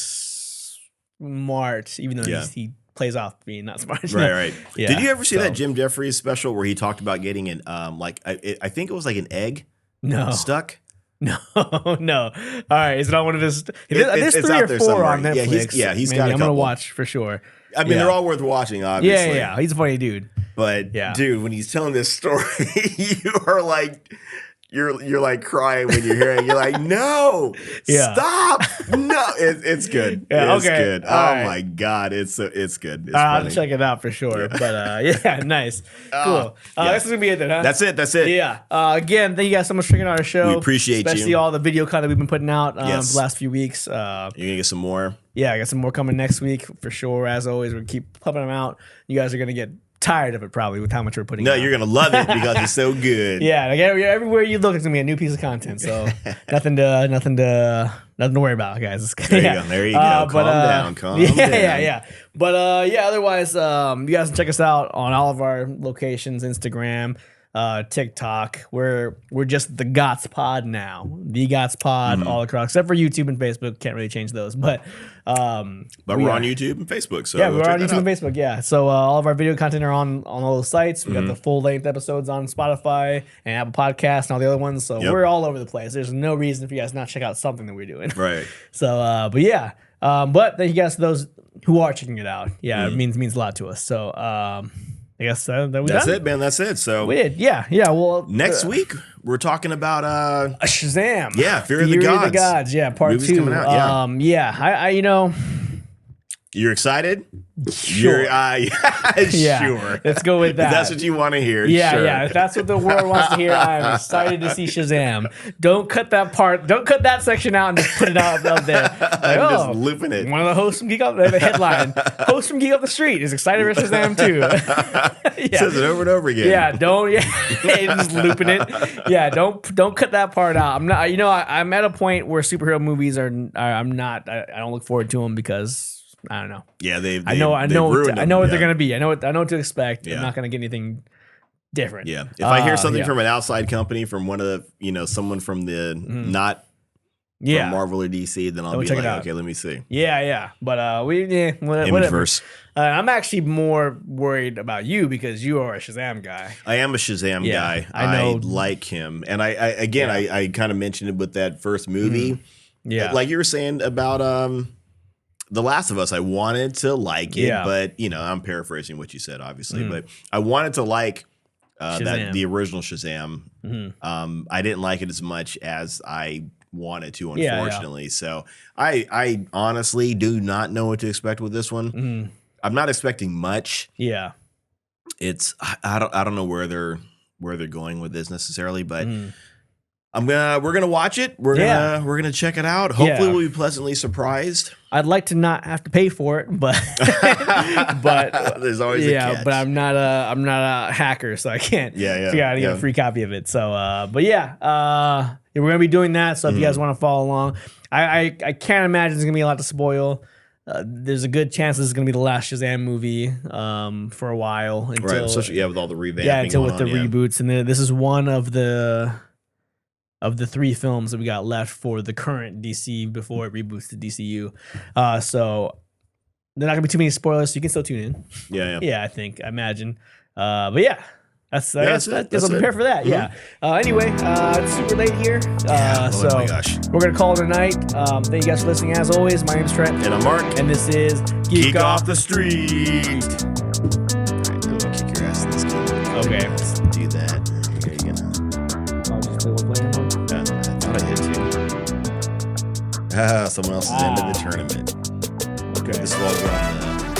smart, even though he plays off being not smart. Right. Yeah. Did you ever see that Jim Jeffries special where he talked about getting an I think it was like an egg stuck? No. All right, is it on one of his? There's 3 or 4 on Netflix. He's got a couple. I'm gonna watch for sure. I mean, they're all worth watching, obviously. Yeah. He's a funny dude. But dude, when he's telling this story, you are like. You're like crying when you're hearing. You're like, no, stop, no. It's good. Yeah, it's good. My god, it's good. It's I'll check it out for sure. But nice, cool. This is gonna be it then, huh? That's it. Yeah. Again, thank you guys so much for checking out our show. We appreciate especially all the video content we've been putting out the last few weeks. You're gonna get some more. Yeah, I got some more coming next week for sure. As always, we'll keep pumping them out. You guys are gonna get tired of it probably with how much we're putting out. You're gonna love it because it's so good. Yeah, like everywhere you look, it's gonna be a new piece of content. So nothing to worry about, guys. There you go. Calm down. Yeah. But otherwise, you guys can check us out on all of our locations: Instagram, TikTok. We're just the Gots Pod now. The Gots Pod all across, except for YouTube and Facebook. Can't really change those, but we're on YouTube and Facebook. So we're on YouTube and Facebook. Yeah, so all of our video content are on all those sites. We got the full length episodes on Spotify and Apple Podcasts and all the other ones. So we're all over the place. There's no reason for you guys not to check out something that we're doing. Right. So, but thank you guys to those who are checking it out. Yeah, it means a lot to us. So, I guess that's it, man. That's it. So we did. Yeah. Well, next week we're talking about Shazam. Yeah, Fear of the Gods. Yeah, part Movie's 2. Coming out, I You're excited? Sure. Sure. Let's go with that. If that's what you want to hear. Yeah, sure. yeah. If that's what the world wants to hear, I'm excited to see Shazam. Don't cut that part. Don't cut that section out and just put it out there. Like, just looping it. One of the hosts from Geek Up, the headline, host from Geek Up the Street is excited for Shazam too. Says it over and over again. Yeah, just looping it. Yeah, don't cut that part out. I'm not. I'm at a point where superhero movies are. I don't look forward to them because. I don't know. Yeah, I know what they're gonna be. I know what to expect. Yeah. I'm not gonna get anything different. Yeah. If I hear something from an outside company, from one of the, someone from the not from Marvel or DC, then I'll be like, okay, let me see. Yeah. But whatever. I'm actually more worried about you because you are a Shazam guy. I am a Shazam guy. I know. I like him, and I kind of mentioned it with that first movie. Yeah, like you were saying about The Last of Us, I wanted to like it, but I'm paraphrasing what you said, obviously. But I wanted to like the original Shazam. I didn't like it as much as I wanted to, unfortunately. So I honestly do not know what to expect with this one. I'm not expecting much. Yeah, I don't know where they're going with this necessarily, but We're gonna watch it. We're gonna check it out. Hopefully, we'll be pleasantly surprised. I'd like to not have to pay for it, but there's always a catch. But I'm not a hacker, so I can't. Yeah. Figure out to get a free copy of it. So, we're gonna be doing that. So if you guys want to follow along, I can't imagine there's gonna be a lot to spoil. There's a good chance this is gonna be the last Shazam movie for a while. Until, especially with all the revamping. Yeah, until with the reboots, and this is one of the 3 films that we got left for the current DC before it reboots to DCU. So they're not gonna be too many spoilers, so you can still tune in. Yeah, I imagine. But yeah. That's I'm prepared for that. Mm-hmm. Anyway, it's super late here. So my gosh. We're going to call it a night. Thank you guys for listening. As always, my name's Trent. And I'm Mark. And this is Geek Off the Street. All right, go kick your ass in this game. Okay. Let's do that. Here you go. I'll just play one player mode. I thought I hit you. Someone else is into the tournament. Okay. This is all going on.